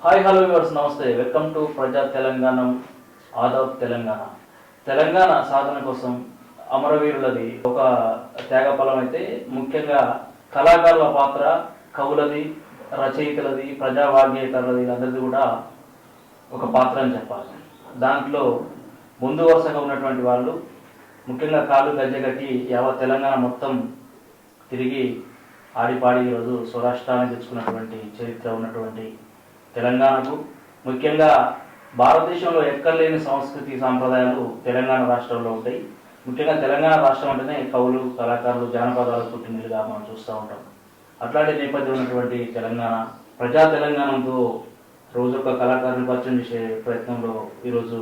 Hi hello viewers, నమస్తే. Welcome to ప్రజా తెలంగాణ ఆదాబ్ తెలంగాణ. తెలంగాణ సాధన కోసం అమరవీరులది ఒక త్యాగఫలం అయితే, ముఖ్యంగా కళాకారుల పాత్ర, కవులది, రచయితలది, ప్రజావాగ్యేతలది, అందరిది కూడా ఒక పాత్ర అని చెప్పాలి. దాంట్లో ముందు వరుసగా ఉన్నటువంటి వాళ్ళు ముఖ్యంగా కాళ్ళు గజ్జగట్టి యావత్ తెలంగాణ మొత్తం తిరిగి ఆడిపాడి ఈరోజు స్వరాష్ట్రాన్ని తెచ్చుకున్నటువంటి చరిత్ర ఉన్నటువంటి తెలంగాణకు, ముఖ్యంగా భారతదేశంలో ఎక్కర్లేని సంస్కృతి సాంప్రదాయాలు తెలంగాణ రాష్ట్రంలో ఉంటాయి. ముఖ్యంగా తెలంగాణ రాష్ట్రం అంటేనే కవులు, కళాకారులు, జానపదాలు పుట్టినలుగా మనం చూస్తూ ఉంటాం. అట్లాంటి నేపథ్యం ఉన్నటువంటి తెలంగాణ, ప్రజా తెలంగాణతో రోజు ఒక కళాకారుని పరిచయం చేసే ప్రయత్నంలో ఈరోజు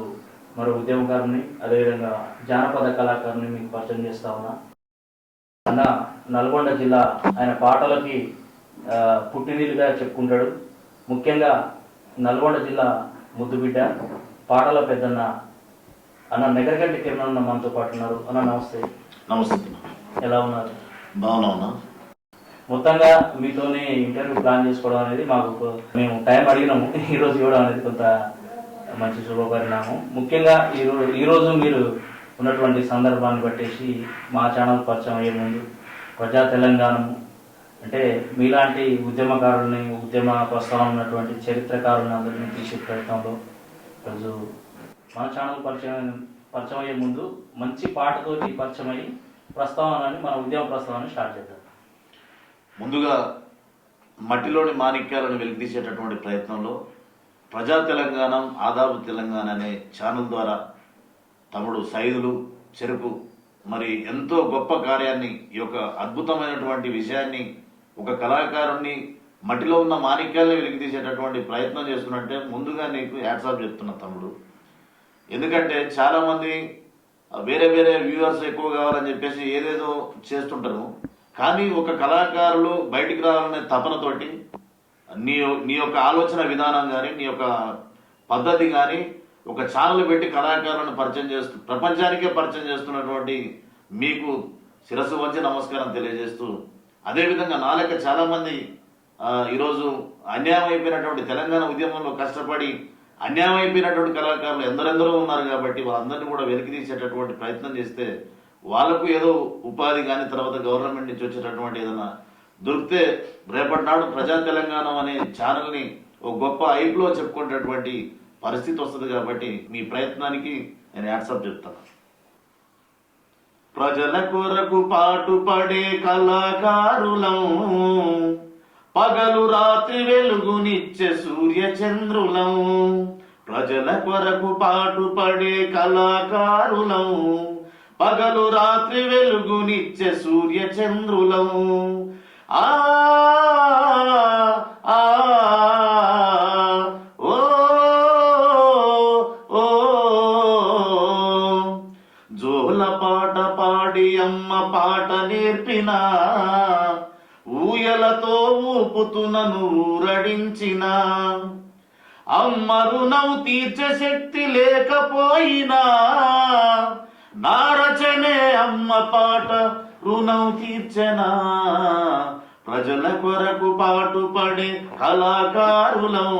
మరో ఉద్యమకారుని, అదేవిధంగా జానపద కళాకారుని మీకు పరిచయం చేస్తా ఉన్నా. అన్న నల్గొండ జిల్లా, ఆయన పాటలకి పుట్టినీళ్ళుగా చెప్పుకుంటాడు. ముఖ్యంగా నల్గొండ జిల్లా ముద్దుబిడ్డ, పాటల పెద్దన్న అన్న నెగరగంటి కిరణ్ మనతో పాటు ఉన్నారు. అన్న నమస్తే. నమస్తే. ఎలా ఉన్నారు? బాగున్నా. మొత్తంగా మీతోనే ఇంటర్వ్యూ ప్లాన్ చేసుకోవడం అనేది మాకు, మేము టైం అడిగినాము, ఈరోజు ఇవ్వడం అనేది కొంత మంచి శుభపరిణామం. ముఖ్యంగా ఈరోజు మీరు ఉన్నటువంటి సందర్భాన్ని బట్టేసి మా ఛానల్ పరిచయం అయ్యే ముందు ప్రజా తెలంగాణ అంటే మీలాంటి ఉద్యమకారుల్ని, ఉద్యమ ప్రస్తావన ఉన్నటువంటి చరిత్రకారులను అందరినీ తీసే ప్రయత్నంలో ఈరోజు మన ఛానల్ పరిచయం అయ్యే ముందు మంచి పాటతోటి పరిచయం అయ్యి ప్రస్తావనని, మన ఉద్యమ ప్రస్తావన స్టార్ట్ చేద్దాం. ముందుగా మట్టిలోని మాణిక్యాలను వెలికితీసేటటువంటి ప్రయత్నంలో ప్రజా తెలంగాణ ఆదాబు తెలంగాణ అనే ఛానల్ ద్వారా తమ్ముడు సైదులు చెరుకు మరి ఎంతో గొప్ప కార్యాన్ని, ఈ యొక్క అద్భుతమైనటువంటి విషయాన్ని, ఒక కళాకారుణ్ణి మట్టిలో ఉన్న మాణిక్యాలను వెలికితీసేటటువంటి ప్రయత్నం చేస్తున్నట్టే ముందుగా నీకు హ్యాట్సాప్ చెప్తున్నా తమ్ముడు. ఎందుకంటే చాలామంది వేరే వేరే వ్యూవర్స్ ఎక్కువ కావాలని చెప్పేసి ఏదేదో చేస్తుంటారు. కానీ ఒక కళాకారులు బయటికి రావాలనే తపనతోటి నీ యొక్క ఆలోచన విధానం కానీ, నీ యొక్క పద్ధతి కానీ ఒక ఛానల్ పెట్టి కళాకారులను పరిచయం చేస్తూ ప్రపంచానికే పరిచయం చేస్తున్నటువంటి మీకు శిరస్సు వంచి నమస్కారం తెలియజేస్తూ, అదేవిధంగా నా లెక్క చాలామంది ఈరోజు అన్యాయం అయిపోయినటువంటి తెలంగాణ ఉద్యమంలో కష్టపడి అన్యాయం అయిపోయినటువంటి కళాకారులు ఎందరెందరో ఉన్నారు. కాబట్టి వాళ్ళందరినీ కూడా వెలికి తీసేటటువంటి ప్రయత్నం చేస్తే వాళ్ళకు ఏదో ఉపాధి కానీ, తర్వాత గవర్నమెంట్ నుంచి వచ్చేటటువంటి ఏదైనా దొరికితే రేపటి నాడు ప్రజా తెలంగాణ అనే ఛానల్ని ఒక గొప్ప ఐపులో చెప్పుకునేటటువంటి పరిస్థితి వస్తుంది. కాబట్టి మీ ప్రయత్నానికి నేను హ్యాట్సాప్ చెప్తాను. ప్రజల కొరకు పాటుపడే కళాకారులం, పగలు రాత్రి వెలుగునిచ్చే సూర్య చంద్రులం. ప్రజల కొరకు పాటుపడే కళాకారులం, పగలు రాత్రి వెలుగునిచ్చే సూర్య చంద్రులం. ఆ జోల పాట పాడి అమ్మ పాట నేర్పిన, ఊయలతో ఊపుతునను ఊరడించిన, అమ్మ రుణం తీర్చే శక్తి లేకపోయినా నా రచనే అమ్మ పాట రుణం తీర్చనా. ప్రజల కొరకు పాటుపడే కళాకారులం,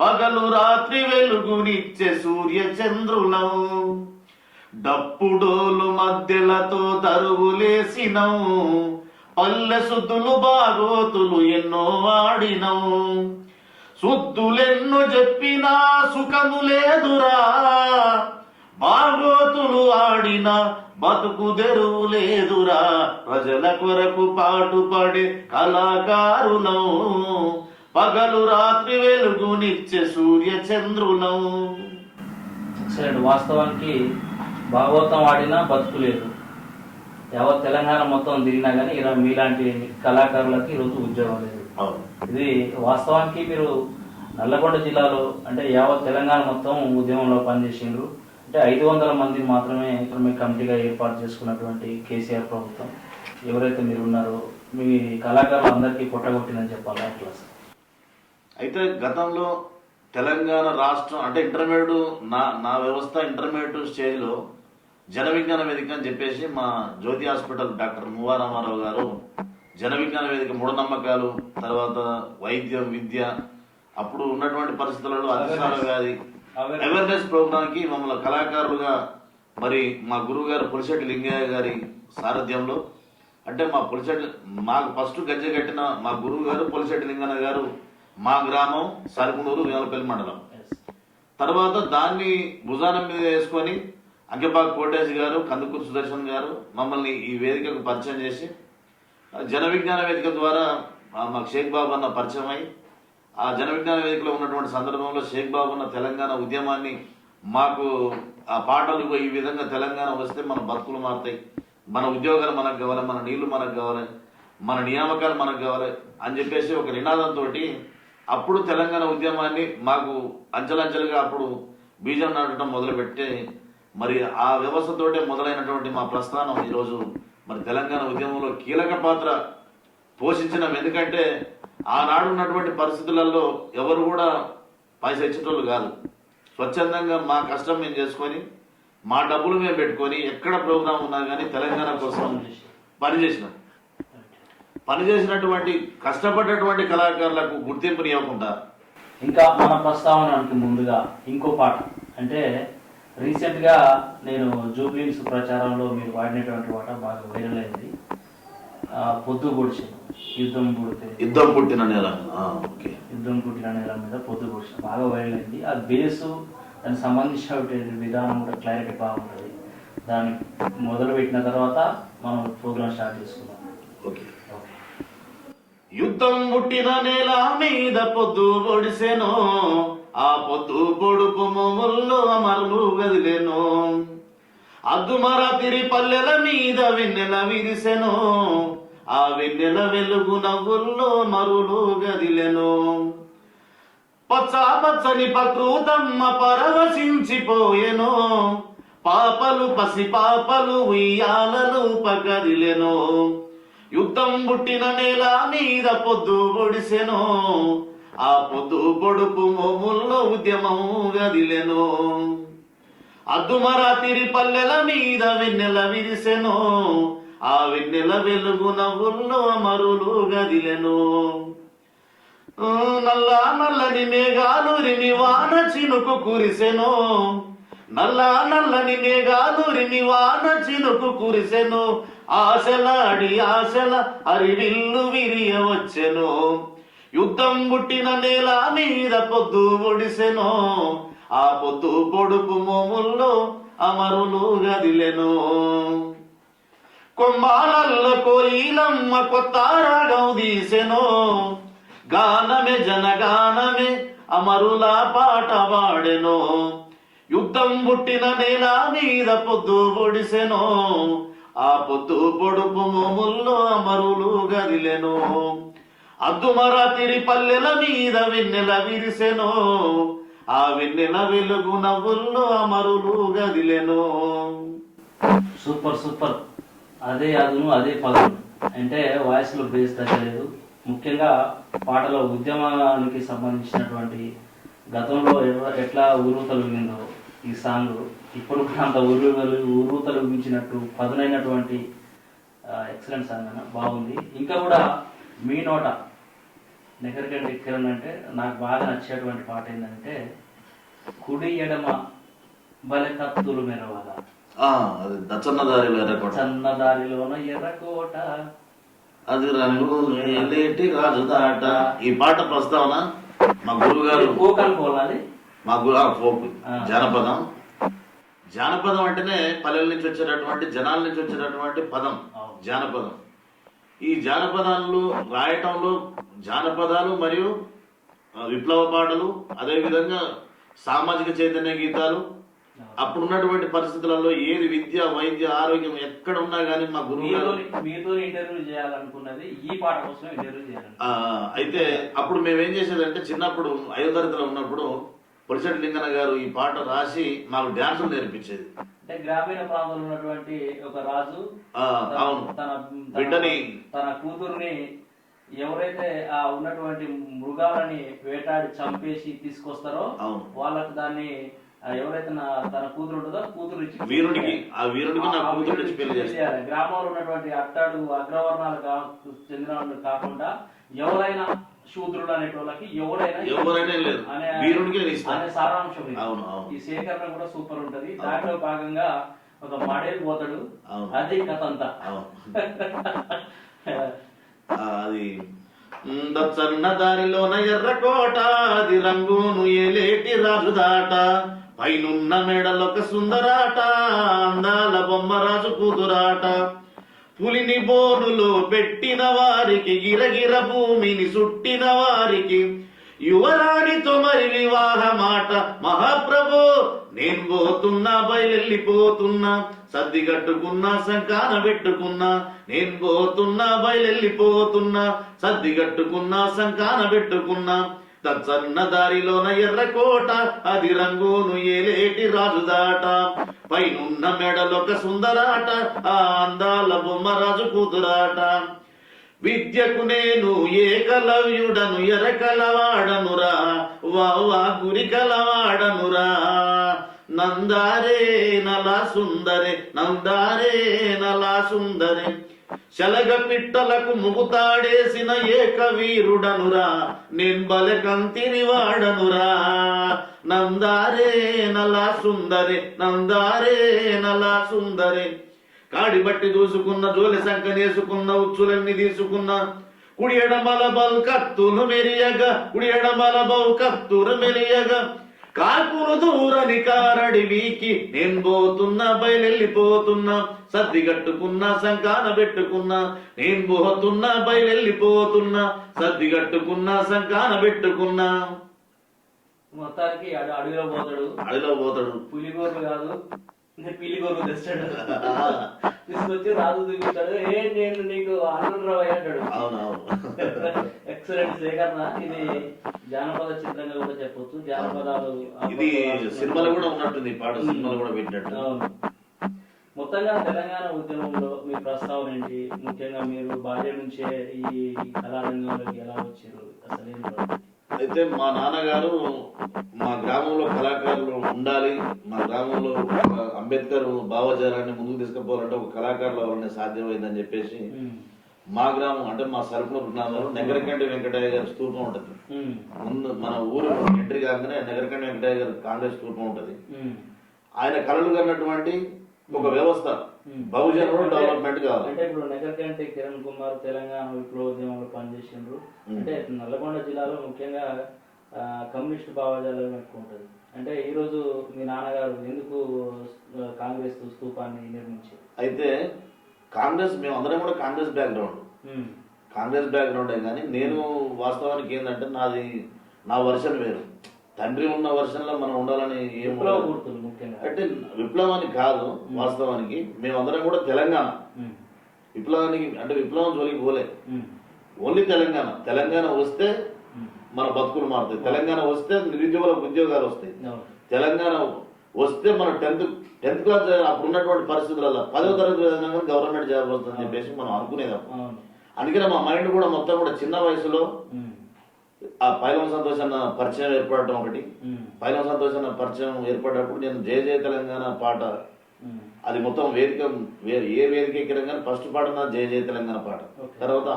పగలు రాత్రి వెలుగునిచ్చే సూర్య చంద్రులం. డప్పుడోలు మధ్యలతో తరువులేసినం, పల్లె సుద్దులు బాగోతులు ఎన్నో వాడినం. సుద్దులెన్నో చెప్పినా సుఖము లేదురా, బాగోతులు ఆడిన బతుకు తెరువు లేదురా. ప్రజల కొరకు పాటుపడే కళాకారులం, పగలు రాత్రి వెలుగునిచ్చే సూర్య చంద్రులం. వాస్తవానికి భాగవతం ఆడినా బతుకు లేదు. యావత్ తెలంగాణ మొత్తం తిరిగినా కానీ మీలాంటి కళాకారులకి ఈరోజు ఉద్యోగం లేదు. ఇది వాస్తవానికి మీరు నల్లగొండ జిల్లాలో అంటే యావత్ తెలంగాణ మొత్తం ఉద్యమంలో పనిచేసిండ్రు. అంటే 500 మందిని మాత్రమే ఇక్కడ మీ కమిటీగా ఏర్పాటు చేసుకున్నటువంటి కేసీఆర్ ప్రభుత్వం, ఎవరైతే మీరు ఉన్నారో మీ కళాకారులు అందరికీ పొట్టగొట్టిందని చెప్పాలి. అట్లా అయితే గతంలో తెలంగాణ రాష్ట్రం అంటే ఇంటర్మీడియట్ నా వ్యవస్థ ఇంటర్మీడియట్ స్టేజ్లో జన విజ్ఞాన వేదిక అని చెప్పేసి మా జ్యోతి హాస్పిటల్ డాక్టర్ మువ్వా రామారావు గారు జన విజ్ఞాన వేదిక మూఢనమ్మకాలు, తర్వాత వైద్యం, విద్య, అప్పుడు ఉన్నటువంటి పరిస్థితులలో అతిసార వ్యాధి అవేర్నెస్ ప్రోగ్రాంకి మమ్మల్ని కళాకారులుగా మరి మా గురువు గారు పులిశెట్టి లింగయ్య గారి సారథ్యంలో, అంటే మాకు ఫస్ట్ గజ్జె కట్టిన మా గురువు గారు పులిశెట్టి లింగన్న గారు, మా గ్రామం సరుకునూరు వేమలపల్లి మండలం. తర్వాత దాన్ని భుజానం మీద వేసుకొని అంకెపాక కోటేశ్ గారు, కందుకూరు సుదర్శన్ గారు మమ్మల్ని ఈ వేదికకు పరిచయం చేసి, జన విజ్ఞాన వేదిక ద్వారా మాకు షేక్ బాబు అన్న పరిచయం అయి, ఆ జన విజ్ఞాన వేదికలో ఉన్నటువంటి సందర్భంలో షేక్ బాబు అన్న తెలంగాణ ఉద్యమాన్ని మాకు ఆ పాటలు ఈ విధంగా తెలంగాణ వస్తే మన బతుకులు మారుతాయి, మన ఉద్యోగాలు మనకు కావాలి, మన నీళ్లు మనకు కావాలి, మన నియామకాలు మనకు కావాలి అని చెప్పేసి ఒక నినాదంతో అప్పుడు తెలంగాణ ఉద్యమాన్ని మాకు అంచెలంచెలుగా అప్పుడు బీజం నాటడం మొదలుపెట్టి, మరి ఆ వ్యవస్థతోటే మొదలైనటువంటి మా ప్రస్థానం ఈరోజు మరి తెలంగాణ ఉద్యమంలో కీలక పాత్ర పోషించినాం. ఎందుకంటే ఆనాడు ఉన్నటువంటి పరిస్థితులలో ఎవరు కూడా పైసా ఇచ్చేటోళ్ళు కాదు. స్వచ్ఛందంగా మా కష్టం మేము చేసుకొని, మా డబ్బులు మేము పెట్టుకొని ఎక్కడ ప్రోగ్రాం ఉన్నా కానీ తెలంగాణ కోసం పనిచేసినటువంటి కష్టపడ్డటువంటి కళాకారులకు గుర్తింపుని ఇవ్వకుండా. ఇంకా మన ప్రస్తావనకి ముందుగా ఇంకో పాట, అంటే రీసెంట్గా నేను జూబ్లీన్స్ ప్రచారంలో మీరు వాడినటువంటి పాట బాగా వైరల్ అయింది, పొద్దు పొడిచిన యుద్ధం పుట్టిన నేల మీద పొద్దు పొడిచిన బాగా వైరల్ అయింది. ఆ బేసు దానికి సంబంధించిన విధానం కూడా క్లారిటీ బాగుంటుంది. దాన్ని మొదలు పెట్టిన తర్వాత మనం ప్రోగ్రామ్ స్టార్ట్ చేసుకుందాం. యుద్ధం పుట్టిన నేల మీద పొద్దు పొడిసెను, ఆ పొద్దు పొడుపు మొముల్లో అమరులు గదిలేను, అద్దుమరాతిరి పల్లెల మీద వెన్నెల విరిసెను, ఆ వెన్నెల వెలుగు నవ్వుల్లో మరులు గదిలెను, పచ్చని ప్రకృతమ్మ పరవశించిపోయెను, పాపలు పసి పాపలు ఉయ్యాలలు పగదిలెను, యుద్ధం పుట్టిన నేల మీద పొద్దు పొడిసెను, ఆ పొద్దు పొడుపు మోముల్లో ఉద్యమం గదిలెను, అద్దుమరాతిరి పల్లెల మీద వెన్నెల విరిసెను, ఆ వెన్నెల వెలుగు నవ్వుల్లో మరులు గదిలెను, నల్లని మేఘాలు రిమి వాన చినుకు కురిసెను, నల్లని మేఘాలు రిమి వాన చినుకు కురిసెను, ఆశల అరివిల్లు విరియ వచ్చెను, యుద్ధం పుట్టిన నేల మీద పొద్దు పొడిసెను, ఆ పొద్దు పొడుపు మోముల్లో అమరులు గదిలెను, కొమ్మాలల్ల కోయిలమ్మ కొత్త రాగం తీసెను, గానమే జనగానమే అమరుల పాట పాడెను, యుద్ధం పుట్టిన నేల మీద పొద్దు పొడిసెను, ఆ పొద్దు పొడుపు మోముల్లో అమరులు గదిలెను, అద్దుమరాతిరి పల్లెల మీద వెన్నెల విరిసెను, ఆ వెన్నెల వెలుగు నవ్వుల్లో అమరులు గదిలెను. Super super. అదే అదును అదే పదును, అంటే వాయిస్లో బేస్ తగ్గలేదు. ముఖ్యంగా పాటలో ఉద్యమానికి సంబంధించినటువంటి గతంలో ఎట్లా ఊరుతలుగిందో ఈ సాంగ్ ఇప్పుడు కూడా అంత ఊరుతలుగించినట్టు పదునైనటువంటి ఎక్సలెంట్ సాంగ్ అన్న, బాగుంది. ఇంకా కూడా మీ నోట నెగరికండి కిరణ్ అంటే నాకు బాగా నచ్చేటువంటి పాట ఏంటంటే, కుడి ఎడమ బలె కత్తులు మెరవాల, చన్నదారిలోన ఎర్రకోట, అది రంగు రాజు దాట. ఈ పాట ప్రస్తావన మా గురువు గారు ఫోక్ అనుకోవాలి, మా ఫోక్ జానపదం. జానపదం అంటేనే పల్లెల నుంచి వచ్చేటటువంటి జనాల నుంచి వచ్చేటటువంటి పదం జానపదం. ఈ జానపదాలు రాయటంలో జానపదాలు మరియు విప్లవ పాటలు, అదేవిధంగా సామాజిక చైతన్య గీతాలు, అప్పుడున్నటువంటి పరిస్థితులలో ఏది విద్య వైద్య ఆరోగ్యం ఎక్కడ ఉన్నా కానీ మా గురువు గారు మీతో ఇంటర్వ్యూ చేయాలనుకున్నది ఈ పాట కోసం ఇంటర్వ్యూ చేయాలి. అయితే అప్పుడు మేమేం చేసేదంటే, చిన్నప్పుడు 5వ తరగతిలో ఉన్నప్పుడు పులిశెట్టి లింగన్న గారు ఈ పాట రాసి మాకు డ్యాన్సులు నేర్పించేది. అంటే గ్రామీణ ప్రాంతంలో ఉన్నటువంటి ఒక రాజు తన కూతుర్ని ఎవరైతే ఆ ఉన్నటువంటి మృగాలని వేటాడి చంపేసి తీసుకొస్తారో వాళ్ళకి దాన్ని ఎవరైతే తన కూతురు ఉంటుందో కూతురు చేయాలి. గ్రామంలో ఉన్నటువంటి అట్టడు అగ్రవర్ణాలకు చెందిన వాళ్ళు కాకుండా ఎవరైనా శూద్రుడు అనేటోళ్ళకి ఎవరైనా లేదు, అనే వీరుడికి ఇష్టం అనే సారాంశం ఇది. అవును అవును ఈ సేకరణ కూడా సూపర్ ఉంటది. దాంట్లో భాగంగా ఒక మడేలు పోతాడు, అవును అది కథ అంతా. అవును అది దచ్చన్న దారిలోన ఎర్రకోట, అది రంగును ఏలేటి రాజుదాట, పైనున్న మెడలొక సుందరాట, అందాల బొమ్మ రాజు కూతురాట, పులిని బోనులో పెట్టిన వారికి, గిరగిర భూమిని సుట్టిన వారికి, యువరాణితో మరి వివాహ మాట, మహాప్రభు నేను పోతున్నా బయలెళ్ళిపోతున్నా, సర్ది కట్టుకున్నా సంకాన పెట్టుకున్నా, నేను పోతున్నా బయలెళ్ళిపోతున్నా, సర్ది కట్టుకున్నా సంకాన పెట్టుకున్నా, తచ్చన్న దారిలోన ఎర్రకోట, అది రంగును ఏలేటి రాజుదాట, పైనున్న మెడలొక సుందరాట, ఆ అందాల బొమ్మ రాజు కూతురాట, విద్యకు నేను ఏకలవ్యుడను, ఎరకలవాడనురా, వా గురి కలవాడనురా, నందారే నలా సుందరే, నందారే నలా సుందరే, శలగ పిట్టలకు ముగుతాడేసిన ఏకవీరుడనురా, నేను బలకంతిని వాడనురా, నందారే నలా సుందరే, నందారే నలా సుందరే, కాడి బట్టి దూసుకున్న, జోలి సంకనేసుకున్న, ఉచ్చులన్నీ తీసుకున్న, కుడి ఎడమల బల్ కత్తులు మెరియగా, కుడి ఎడమల బౌ కత్తులు మెరియగా, కాకులు దూరని కారడి వీకి, నేను పోతున్నా బయలెళ్ళిపోతున్నా, సర్ది కట్టుకున్నా సంకాన పెట్టుకున్నా, నేను పోతున్నా బయలెళ్ళిపోతున్నా, సర్ది కట్టుకున్నా సంకాన పెట్టుకున్నా. మొత్తానికి అడవిలో పోతాడు, పులిగోరు కాదు పిల్లిగోరు తెస్తాడు, తీసుకొచ్చి రాజు చూపిస్తాడు, నేను నీకు అల్లుడు అంటాడు. ఎక్సలెంట్ సేకరణ. ఇది జానపద చిత్రంగా కూడా చెప్పొచ్చు. జానపదాలు ఇది సినిమాలో కూడా ఉన్నట్టుంది, పాట సినిమాలో కూడా పెట్టినట్టు. మొత్తంగా తెలంగాణ ఉద్యమంలో మీ ప్రస్తావన ఏంటి? ముఖ్యంగా మీరు బాల్యం నుంచే ఈ కళారంగంలోకి ఎలా వచ్చారు? అసలు అయితే మా నాన్నగారు మా గ్రామంలో కళాకారులు ఉండాలి, మా గ్రామంలో అంబేద్కర్ భావజాలాన్ని ముందుకు తీసుకుపోవాలంటే ఒక కళాకారులు అవన్నీ సాధ్యమైందని చెప్పేసి మా గ్రామం అంటే మా సరుకుల గ్రామంలో నెగరకంటి వెంకటయ్య గారి స్తూపం ఉంటది. ముందు మన ఊరు ఎంట్రీ కాగానే నెగరకంటి వెంకటయ్య గారి కాంగ్రెస్ స్తూపం ఉంటది. ఆయన కళలు కన్నటువంటి ఒక వ్యవస్థ, బహుజనుడు డెవలప్మెంట్ కావాలి. అంటే ఇప్పుడు నెగరకంటి కిరణ్ కుమార్ తెలంగాణ విప్లవోద్యమంలో పనిచేసిండ్రు. అంటే నల్లగొండ జిల్లాలో ముఖ్యంగా కమ్యూనిస్ట్ భావజాలం ఎక్కువ ఉంటుంది. అంటే ఈ రోజు మీ నాన్నగారు ఎందుకు కాంగ్రెస్ స్తూపాన్ని నిర్మించారు? అయితే కాంగ్రెస్, మేము అందరం కూడా కాంగ్రెస్ బ్యాక్గ్రౌండే, కానీ నేను వాస్తవానికి ఏంటంటే నా వర్షన్ వేరు. తండ్రి ఉన్న వర్షన్లో మనం ఉండాలని ఏం అంటే విప్లవానికి కాదు, వాస్తవానికి మేమందరం కూడా తెలంగాణ విప్లవానికి, అంటే విప్లవం జోలికి పోలే, ఓన్లీ తెలంగాణ వస్తే మన బతుకులు మారుతాయి, తెలంగాణ వస్తే నిరుద్యోగులకు ఉద్యోగాలు వస్తాయి, తెలంగాణ వస్తే మన టెన్త్ క్లాస్ అప్పుడు ఉన్నటువంటి పరిస్థితులలో 10వ తరగతి గవర్నమెంట్ జాబ్ వస్తుందని చెప్పేసి మనం అనుకునేదాం. అందుకనే మా మైండ్ కూడా మొత్తం కూడా చిన్న వయసులో ఆ పైలం సంతోష్ అన్న పరిచయం ఏర్పడటం ఒకటి. పైలం సంతోష్ అన్న పరిచయం ఏర్పడినప్పుడు నేను జయ జయ తెలంగాణ పాట, అది మొత్తం వేదిక ఏ వేదిక ఎక్కినా కానీ ఫస్ట్ పాట నా జయ జయ తెలంగాణ పాట, తర్వాత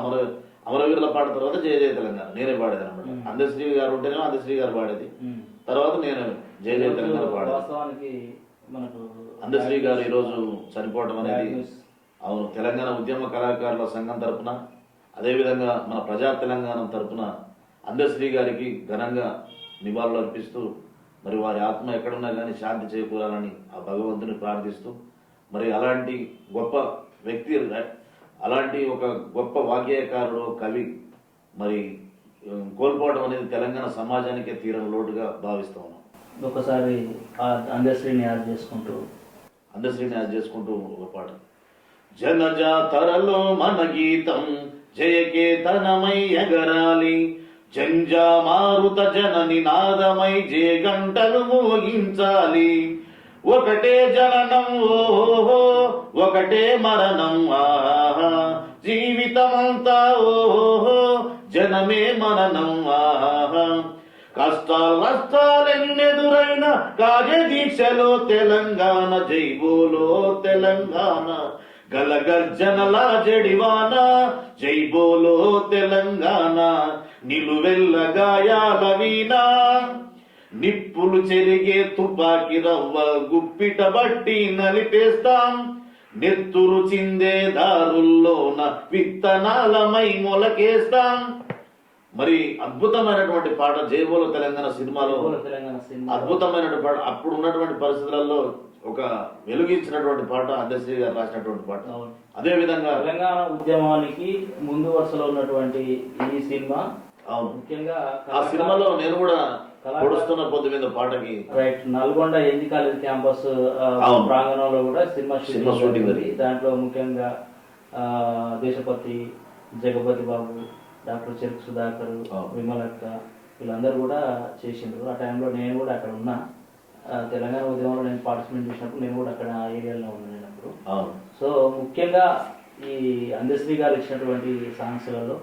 అమరవీరుల పాట, తర్వాత జయ జయ తెలంగాణ నేనే పాడేది అనమాట. అందశ్రీ గారు ఉంటేనే అందశ్రీ గారు పాడేది, తర్వాత నేను జయ జయ తెలంగాణ పాడేది. అందశ్రీ గారు ఈరోజు చనిపోవడం అనేది అవును, తెలంగాణ ఉద్యమ కళాకారుల సంఘం తరఫున, అదేవిధంగా మన ప్రజా తెలంగాణ తరఫున అందశ్రీ గారికి ఘనంగా నివాళులు అర్పిస్తూ, మరి వారి ఆత్మ ఎక్కడున్నా కానీ శాంతి చేకూరాలని ఆ భగవంతుని ప్రార్థిస్తూ, మరి అలాంటి గొప్ప వ్యక్తి, అలాంటి ఒక గొప్ప వాగ్గేయకారుడు, కవి మరి కోల్పోవడం అనేది తెలంగాణ సమాజానికే తీరని లోటుగా భావిస్తా ఉన్నాం. ఒకసారి అందశ్రీని యాద్ చేసుకుంటూ ఒక పాట. జనజాతరలో మన గీతం జయకేతనమై ఎగరాలి, జంజా మారుత జనని నాదమై జయ గంటలు మోగించాలి, ఒకటే జననం ఓహో ఒకటే మరణం ఆహా, జీవితమంతా ఓహో జనమే మననం ఆహా, కష్టాలు నష్టాలెన్నెదురైన కార్య దీక్షలో తెలంగాణ, జైబోలో తెలంగాణ, గలగర్జనల జడివాన జైబోలో తెలంగాణ, నిలువెల్ల గాయాల వీణా నిప్పులు చెరిగే తుపాకి రవ్వ గుప్పిట బట్టి నలిపేస్తాం నెత్తురు చిందే దారుల్లోన విత్తనాలమై మొలకేస్తాం. మరి అద్భుతమైనటువంటి పాట జయబోల తెలంగాణ సినిమాలో అద్భుతమైనటువంటి పాట. అప్పుడు ఉన్నటువంటి పరిస్థితులలో ఒక వెలుగించినటువంటి పాట అందశ్రీ గారు రాసినటువంటి పాట. అదే విధంగా తెలంగాణ ఉద్యమానికి ముందు వరుసలో ఉన్నటువంటి ఈ సినిమా ముఖ్యంగా ఆ సినిమాలో నేను కూడా పొడుస్తున్న పొద్దు మీద పాటకి right Nalgonda NG college campus ప్రాంగణంలో కూడా సినిమా షూటింగ్ ఉంది. దాంట్లో ముఖ్యంగా దేశపతి, జగపతి బాబు, డాక్టర్ చెరుకు సుధాకర్, విమలక్క వీళ్ళందరూ కూడా చేసిండ్రు. ఆ టైంలో నేను కూడా అక్కడ ఉన్నా. తెలంగాణ ఉద్యమంలో నేను పార్టిసిపేట్ చేసినప్పుడు నేను కూడా అక్కడ ఆ ఏరియాలో ఉన్నాను నేను అప్పుడు. సో ముఖ్యంగా ఈ అందశ్రీ గారు ఇచ్చినటువంటి సాంగ్స్లలో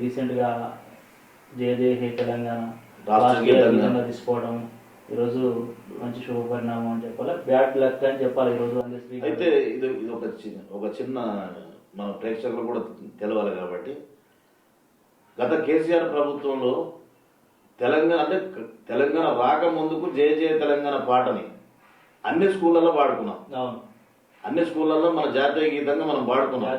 రీసెంట్గా జయ జయ హే తెలంగాణ రాష్ట్రీయంగా తీసుకోవడం ఈరోజు మంచి శుభ పరిణామం అని చెప్పాలి, బ్యాడ్ లక్ అని చెప్పాలి ఈరోజు అందశ్రీ. అయితే ఇది ఒక చిన్న మన ప్రేక్షకులు కూడా తెలవాలి కాబట్టి గత కేసీఆర్ ప్రభుత్వంలో తెలంగాణ అంటే తెలంగాణ రాకముందుకు జయ జయ తెలంగాణ పాటని అన్ని స్కూళ్ళల్లో పాడుకున్నాం. అన్ని స్కూళ్ళల్లో మన జాతీయ గీతంగా మనం పాడుకున్నాం.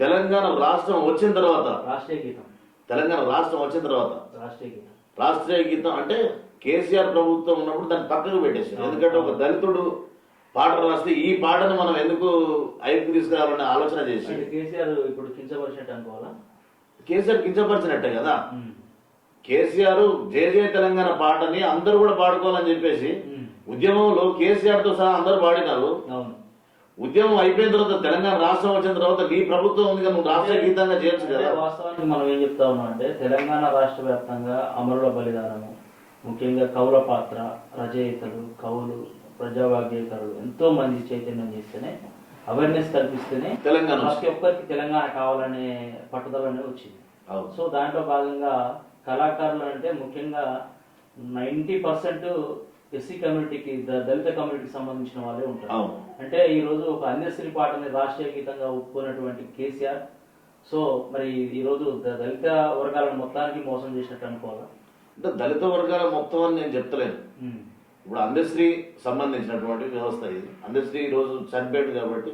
తెలంగాణ రాష్ట్రం వచ్చిన తర్వాత రాష్ట్రీయ గీతం, తెలంగాణ రాష్ట్రం వచ్చిన తర్వాత రాష్ట్రీయ గీతం అంటే కేసీఆర్ ప్రభుత్వం ఉన్నప్పుడు దాన్ని పక్కకు పెట్టేసారు. ఎందుకంటే ఒక దళితుడు పాట రాస్తే ఈ పాటను మనం ఎందుకు ఐక్యు తీసుకురావాలనే ఆలోచన చేసి కేసీఆర్ ఇప్పుడు కించపరిచినట్టు అనుకోవాలా? కేసీఆర్ కించపరిచినట్టే కదా. కేసీఆర్ జయ జయ తెలంగాణ పాటని అందరూ కూడా పాడుకోవాలని చెప్పేసి ఉద్యమంలో కేసీఆర్ తో సహా అందరూ పాడినారు. ఉద్యమం అయిపోయిన తర్వాత తెలంగాణ రాష్ట్రం వచ్చిన తర్వాత నీ ప్రభుత్వం ఉంది కదా, నువ్వు రాష్ట్రీయ గీతంగా చేయొచ్చు కదా. వాస్తవానికి మనం ఏం చెప్తా ఉన్నాం అంటే తెలంగాణ రాష్ట్ర వ్యాప్తంగా అమరుల బలిదానము, ముఖ్యంగా కవుల పాత్ర, రచయితలు, కవులు, ప్రజావాగ్యకారులు ఎంతో మంది చైతన్యం చేస్తేనే, అవేర్నెస్ కల్పిస్తేనే తెలంగాణ ప్రతి ఒక్కరికి తెలంగాణ కావాలనే పట్టుదలనే వచ్చింది. సో దాంట్లో భాగంగా కళాకారులు అంటే ముఖ్యంగా 90% ఎస్సీ కమ్యూనిటీకి, దళిత కమ్యూనిటీకి సంబంధించిన వాళ్ళే ఉంటారు. అంటే ఈ రోజు ఒక అందశ్రీ పాటని రాష్ట్రీయ గీతంగా ఒప్పుకున్నటువంటి కేసీఆర్ సో మరి ఈ రోజు దళిత వర్గాలను మొత్తానికి మోసం చేసినట్టు అనుకోవాలా? అంటే దళిత వర్గాల మొత్తం అని నేను చెప్తలేను. ఇప్పుడు అందశ్రీ సంబంధించినటువంటి వ్యవస్థ ఇది. అందశ్రీ ఈ రోజు చనిపోయాడు కాబట్టి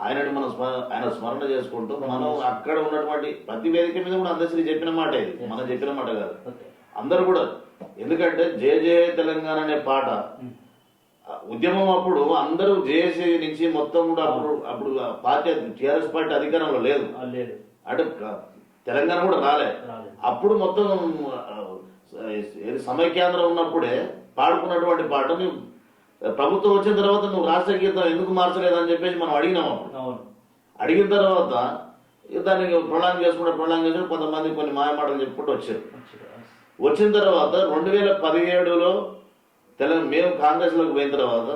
ఆయనని మనం ఆయన స్మరణ చేసుకుంటూ మనం అక్కడ ఉన్నటువంటి ప్రతి వేదిక మీద కూడా అందశ్రీ చెప్పిన మాట ఇది, మనం చెప్పిన మాట కాదు. అందరూ కూడా ఎందుకంటే జయ జయ తెలంగాణ అనే పాట ఉద్యమం అప్పుడు అందరూ జేఏసీ నుంచి మొత్తం కూడా అప్పుడు పార్టీ టీఆర్ఎస్ పార్టీ అధికారంలో లేదు, అంటే తెలంగాణ కూడా రాలే. అప్పుడు మొత్తం సమైక్యాంధ్రం ఉన్నప్పుడే పాడుకున్నటువంటి పాట ప్రభుత్వం వచ్చిన తర్వాత నువ్వు రాష్ట్ర గీతం ఎందుకు మార్చలేదని చెప్పేసి మనం అడిగినాం. అప్పుడు అడిగిన తర్వాత దాన్ని ప్రొలాంగ్ చేసుకుంటే కొంతమంది కొన్ని మాయమాటలు చెప్పుకుంటూ వచ్చారు. వచ్చిన తర్వాత 2017లో మేము కాంగ్రెస్లోకి పోయిన తర్వాత,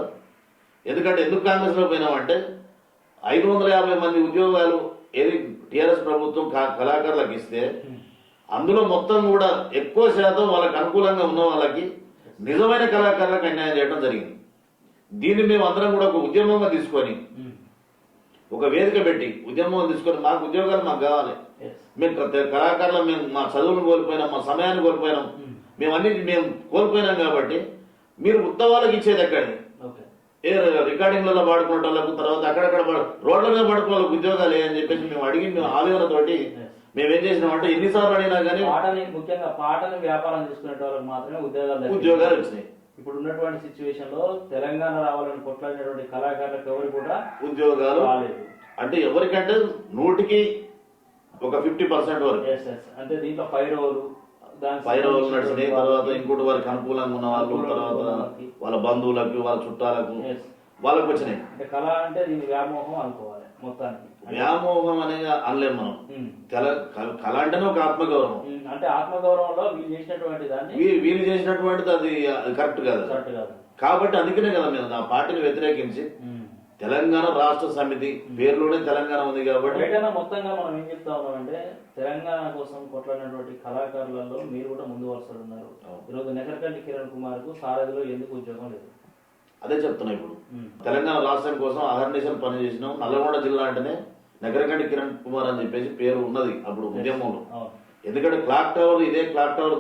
ఎందుకు కాంగ్రెస్లోకి పోయినామంటే 550 మంది ఉద్యోగాలు ఏది టీఆర్ఎస్ ప్రభుత్వం కళాకారులకు ఇస్తే అందులో మొత్తం కూడా ఎక్కువ శాతం వాళ్ళకి అనుకూలంగా ఉన్న వాళ్ళకి నిజమైన కళాకారులకు అన్యాయం చేయడం జరిగింది. దీన్ని మేము అందరం కూడా ఒక ఉద్యమంగా తీసుకొని ఒక వేదిక పెట్టి ఉద్యమం తీసుకొని మాకు ఉద్యోగాలు మాకు కావాలి, మేము కళాకారులు మేము మా చదువును కోల్పోయినాం, మా సమయాన్ని కోల్పోయినాం, మేము కోల్పోయినాం కాబట్టి మీరు ఉత్తవాళ్ళకి ఇచ్చేది ఎక్కడి ఏ రికార్డింగ్లలో పాడుకునే వాళ్ళకు తర్వాత అక్కడక్కడ రోడ్ల మీద పడుకునే వాళ్ళకి ఉద్యోగాలు అని చెప్పేసి మేము అడిగి మేము ఆవేదనతోటి మేమేం చేసినామంటే ఎన్నిసార్లు అడిగినా కానీ ముఖ్యంగా పాటని వ్యాపారం చేసుకునే వాళ్ళకి మాత్రమే ఉద్యోగాలు వచ్చినాయి. ఇప్పుడు ఉన్నటువంటి సిచ్యువేషన్ లో తెలంగాణ రావాలని కొట్లాడినటువంటి కళాకారులకు ఎవరు కూడా ఉద్యోగాలు రాలేదు. అంటే ఎవరికంటే 100కి ఒక 50% వరకు. అంటే దీంట్లో 5 రోజులు నడిచినాయి. తర్వాత ఇంకోటి వారికి అనుకూలంగా ఉన్న వాళ్ళు, తర్వాత వాళ్ళ బంధువులకు, వాళ్ళ చుట్టాలకు వాళ్ళకు వచ్చినాయి. అంటే కళ అంటే దీన్ని వ్యామోహం అనుకోవాలి మొత్తానికి. వ్యామోహం అనేది అనలేము మనం. కళ అంటేనే ఒక ఆత్మగౌరవం. అంటే ఆత్మగౌరవంలో వీళ్ళు చేసినటువంటిది అది కరెక్ట్ కాదు. కాబట్టి అందుకనే కదా మేము ఆ పార్టీని వ్యతిరేకించి తెలంగాణ రాష్ట్ర సమితి పేరులోనే తెలంగాణ ఉంది కాబట్టి మొత్తంగా మనం ఏం చెప్తా ఉన్నామంటే తెలంగాణ కోసం కొట్లాడినటువంటి కళాకారులలో మీరు కూడా ముందు వరుసలు ఉన్నారు. ఈరోజు నెకరకంటి కిరణ్ కుమార్ కు సారథిలో ఎందుకు ఉద్యోగం లేదు? అదే చెప్తున్నా. ఇప్పుడు తెలంగాణ రాష్ట్రం కోసం అహర్నిశలు పనిచేసినాం. నల్గొండ జిల్లా అంటేనే నెకరకంటి కిరణ్ కుమార్ అని చెప్పేసి పేరు ఉన్నది అప్పుడు ఉద్యమంలో. ఎందుకంటే క్లాక్ టవర్, ఇదే క్లాక్ టవర్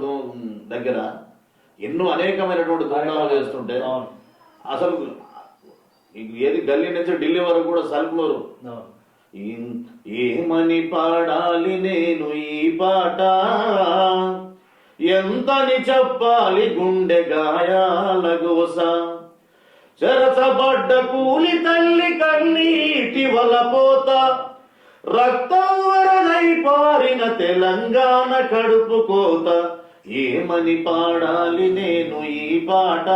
దగ్గర ఎన్నో అనేకమైనటువంటి దుకాణాలు చేస్తుంటే అవును. అసలు ఏది గల్లీ నుంచి ఢిల్లీ వరకు కూడా సల్పులోరు అవును. ఏమని పాడాలి నేను ఈ పాట, ఎంతని చెప్పాలి గుండె గాయాల గోస, చెరచబడ్డ కూలి తల్లి కన్నీటి వలపోత, రక్తం వరదై పారిన తెలంగాణ కడుపు కోత, ఏమని పాడాలి నేను ఈ పాట,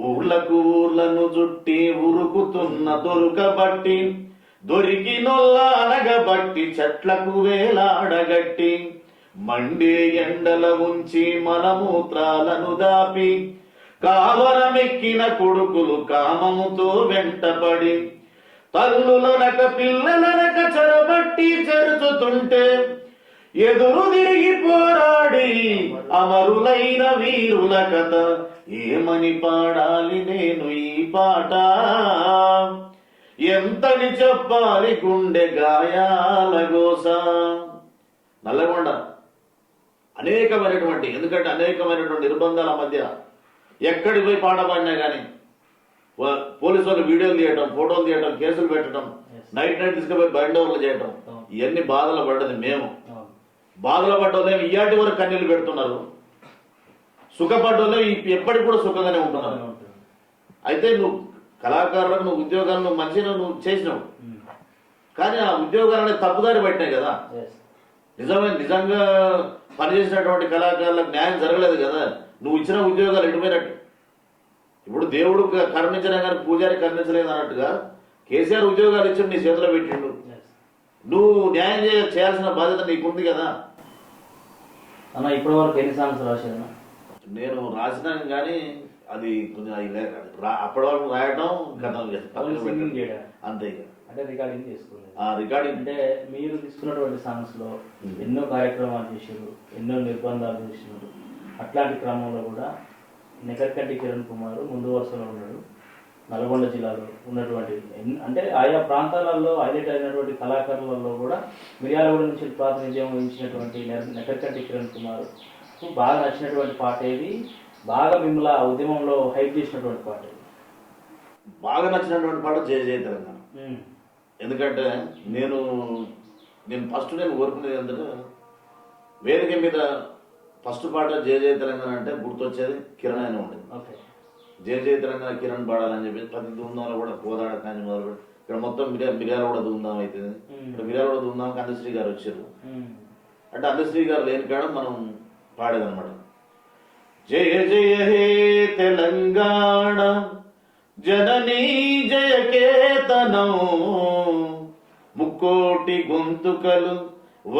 ఊర్లకు ఊర్లను చుట్టి ఉరుకుతున్న దొరకబట్టి, దొరికినొల్ల అనగబట్టి చెట్లకు వేలాడగట్టి, మండే ఎండల ఉంచి మలమూత్రాలను దాపి, కావరమెక్కిన కొడుకులు కామముతో వెంటపడి, తల్లులనక పిల్లలనక చెరబట్టి చెరుచుతుంటే, ఎదురు తిరిగి పోరాడి అమరులైన వీరుల కథ, ఏమని పాడాలి నేను ఈ పాట, ఎంతని చెప్పాలి గుండె గాయాల గోస. నల్లగొండ అనేకమైనటువంటి, ఎందుకంటే అనేకమైనటువంటి నిర్బంధాల మధ్య ఎక్కడికి పోయి పాట పాడినా కానీ పోలీసు వాళ్ళు వీడియోలు తీయటం, ఫోటోలు తీయటం, కేసులు పెట్టడం, నైట్ తీసుకుపోయి బైండ్ ఓవర్లు చేయటం, ఇవన్నీ బాధలు పడ్డది మేము. బాధలు పడ్డోళ్ళేమో ఇయాటి వరకు కన్నీళ్ళు పెడుతున్నారు, సుఖపడ్డోళ్ళే ఎప్పటికి కూడా సుఖంగానే ఉంటున్నారు. అయితే నువ్వు కళాకారులకు నువ్వు ఉద్యోగాలు నువ్వు మంచిగా నువ్వు చేసినావు, కానీ ఆ ఉద్యోగాలనే తప్పుదారి పట్టినాయి కదా. నిజంగా పనిచేసినటువంటి కళాకారులకు న్యాయం జరగలేదు కదా. నువ్వు ఇచ్చిన ఉద్యోగాలు ఎటుపోయినట్టు. ఇప్పుడు దేవుడు కరుణించినా కానీ పూజారి కరుణించలేదు అన్నట్టుగా కేసీఆర్ ఉద్యోగాలు ఇచ్చి నీ చేతిలో పెట్టిండు. నువ్వు న్యాయం చేయాల్సిన బాధ్యత నీకుంది కదా. అన్న ఇప్పటి వరకు ఎన్ని సాంగ్స్ రాశాను? నేను రాసినాను కానీ అది కొంచెం అప్పటి వరకు రాయడం అంతే. అంటే రికార్డింగ్ చేసుకోలేదు. రికార్డింగ్ అంటే మీరు తీసుకున్నటువంటి సాంగ్స్ లో ఎన్నో కార్యక్రమాలు చేశారు, ఎన్నో నిర్బంధాలు చేసినారు. అట్లాంటి క్రమంలో కూడా నెకర్కంటి కిరణ్ కుమార్ ముందు వరుసలో ఉన్నాడు. నల్గొండ జిల్లాలో ఉన్నటువంటి అంటే ఆయా ప్రాంతాలలో హైలైట్ అయినటువంటి కళాకారులలో కూడా మిర్యాలగూడ నుంచి ప్రాతినిధ్యం వహించినటువంటి నెకర్కంటి కిరణ్ కుమార్ బాగా నచ్చినటువంటి పాట ఏది? బాగా మిమ్మల్ని ఆ ఉద్యమంలో హైప్ చేసినటువంటి పాట ఏది? బాగా నచ్చినటువంటి పాట జయ జయ తెలంగాణ. ఎందుకంటే నేను ఫస్ట్ కోరుకునేది ఏంటంటే వేదిక మీద ఫస్ట్ పాట జయ జయ తెలంగాణ అంటే గుర్తొచ్చేది కిరణ్ అయినా ఉండేది. జయ జయ తెలంగాణ కిరణ్ పాడాలని చెప్పి ప్రతి ధూమ్ధాంలో కూడా కోదాడ కానీ మొదలు ఇక్కడ మొత్తం మిర్యాల కూడా ధూమ్ధాం అవుతుంది. ఇక్కడ మిర్యాల కూడా ధూమ్ధాంకి అందశ్రీ గారు వచ్చారు. అంటే అందశ్రీ గారు లేని కాడ మనం పాడేదన్నమాట. జయ జయ హే తెలంగాణ జననీ జయ కేతనం, ముక్కోటి గొంతుకలు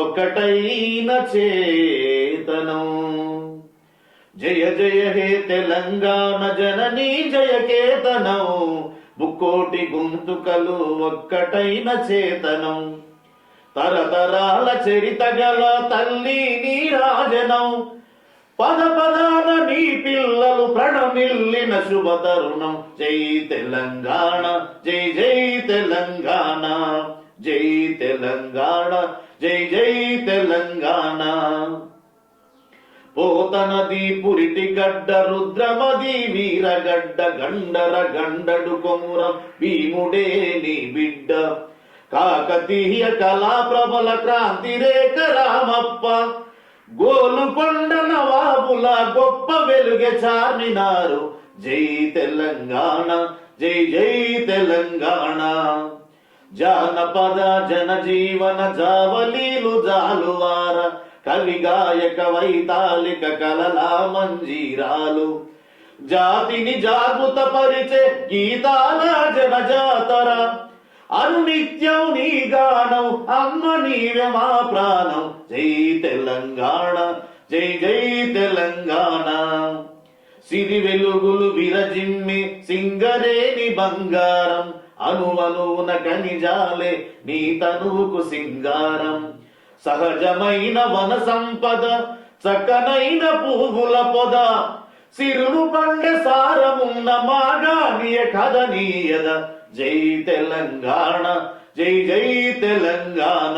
ఒకటైన చేతనం. జయ జయ హే తెలంగాణ జననీ జయ కేతనం, ముక్కోటి గొంతుకలు ఒక్కటైన చేతనం. తరతరాల చరిత గల తల్లి నీ రాజనం, పద పదాన నీ పిల్లలు ప్రణమిల్లిన శుభ తరుణం. జై తెలంగాణ జై జై తెలంగాణ, జై తెలంగాణ జై జై తెలంగాణ. పోతనది పురిటి గడ్డ రుద్రమది వీరగడ్డ, గండర గండడు కొమురం భీముడే నీ బిడ్డ. కాకతీయ కళా ప్రబల క్రాంతి రేఖ రామప్ప, గోలుకొండ నవాబుల గొప్ప వెలుగె చార్మినారు. జై తెలంగాణ జై జై తెలంగాణ. జానపద జనజీవన జావలీలు జాలువార, కవి గాయక వైతాళిక కలలా మంజీరాలు. జాతిని జాగృత పరిచే గీతాల జనజాతర, అనునిత్యం నీ గానం అమ్మ నీవే మా ప్రాణం. జై తెలంగాణ జై జై తెలంగాణ. సిరి వెలుగులు విరజిమ్మి సింగరేని బంగారం, అనువనువున ఖనిజాలే నీ తనువుకు సింగారం. సహజమైన వన సంపద చక్కనైన పువ్వుల పొద, సిరులు పండె సారమున్న మాగానియ కథనీయద. జై తెలంగాణ జై జై తెలంగాణ.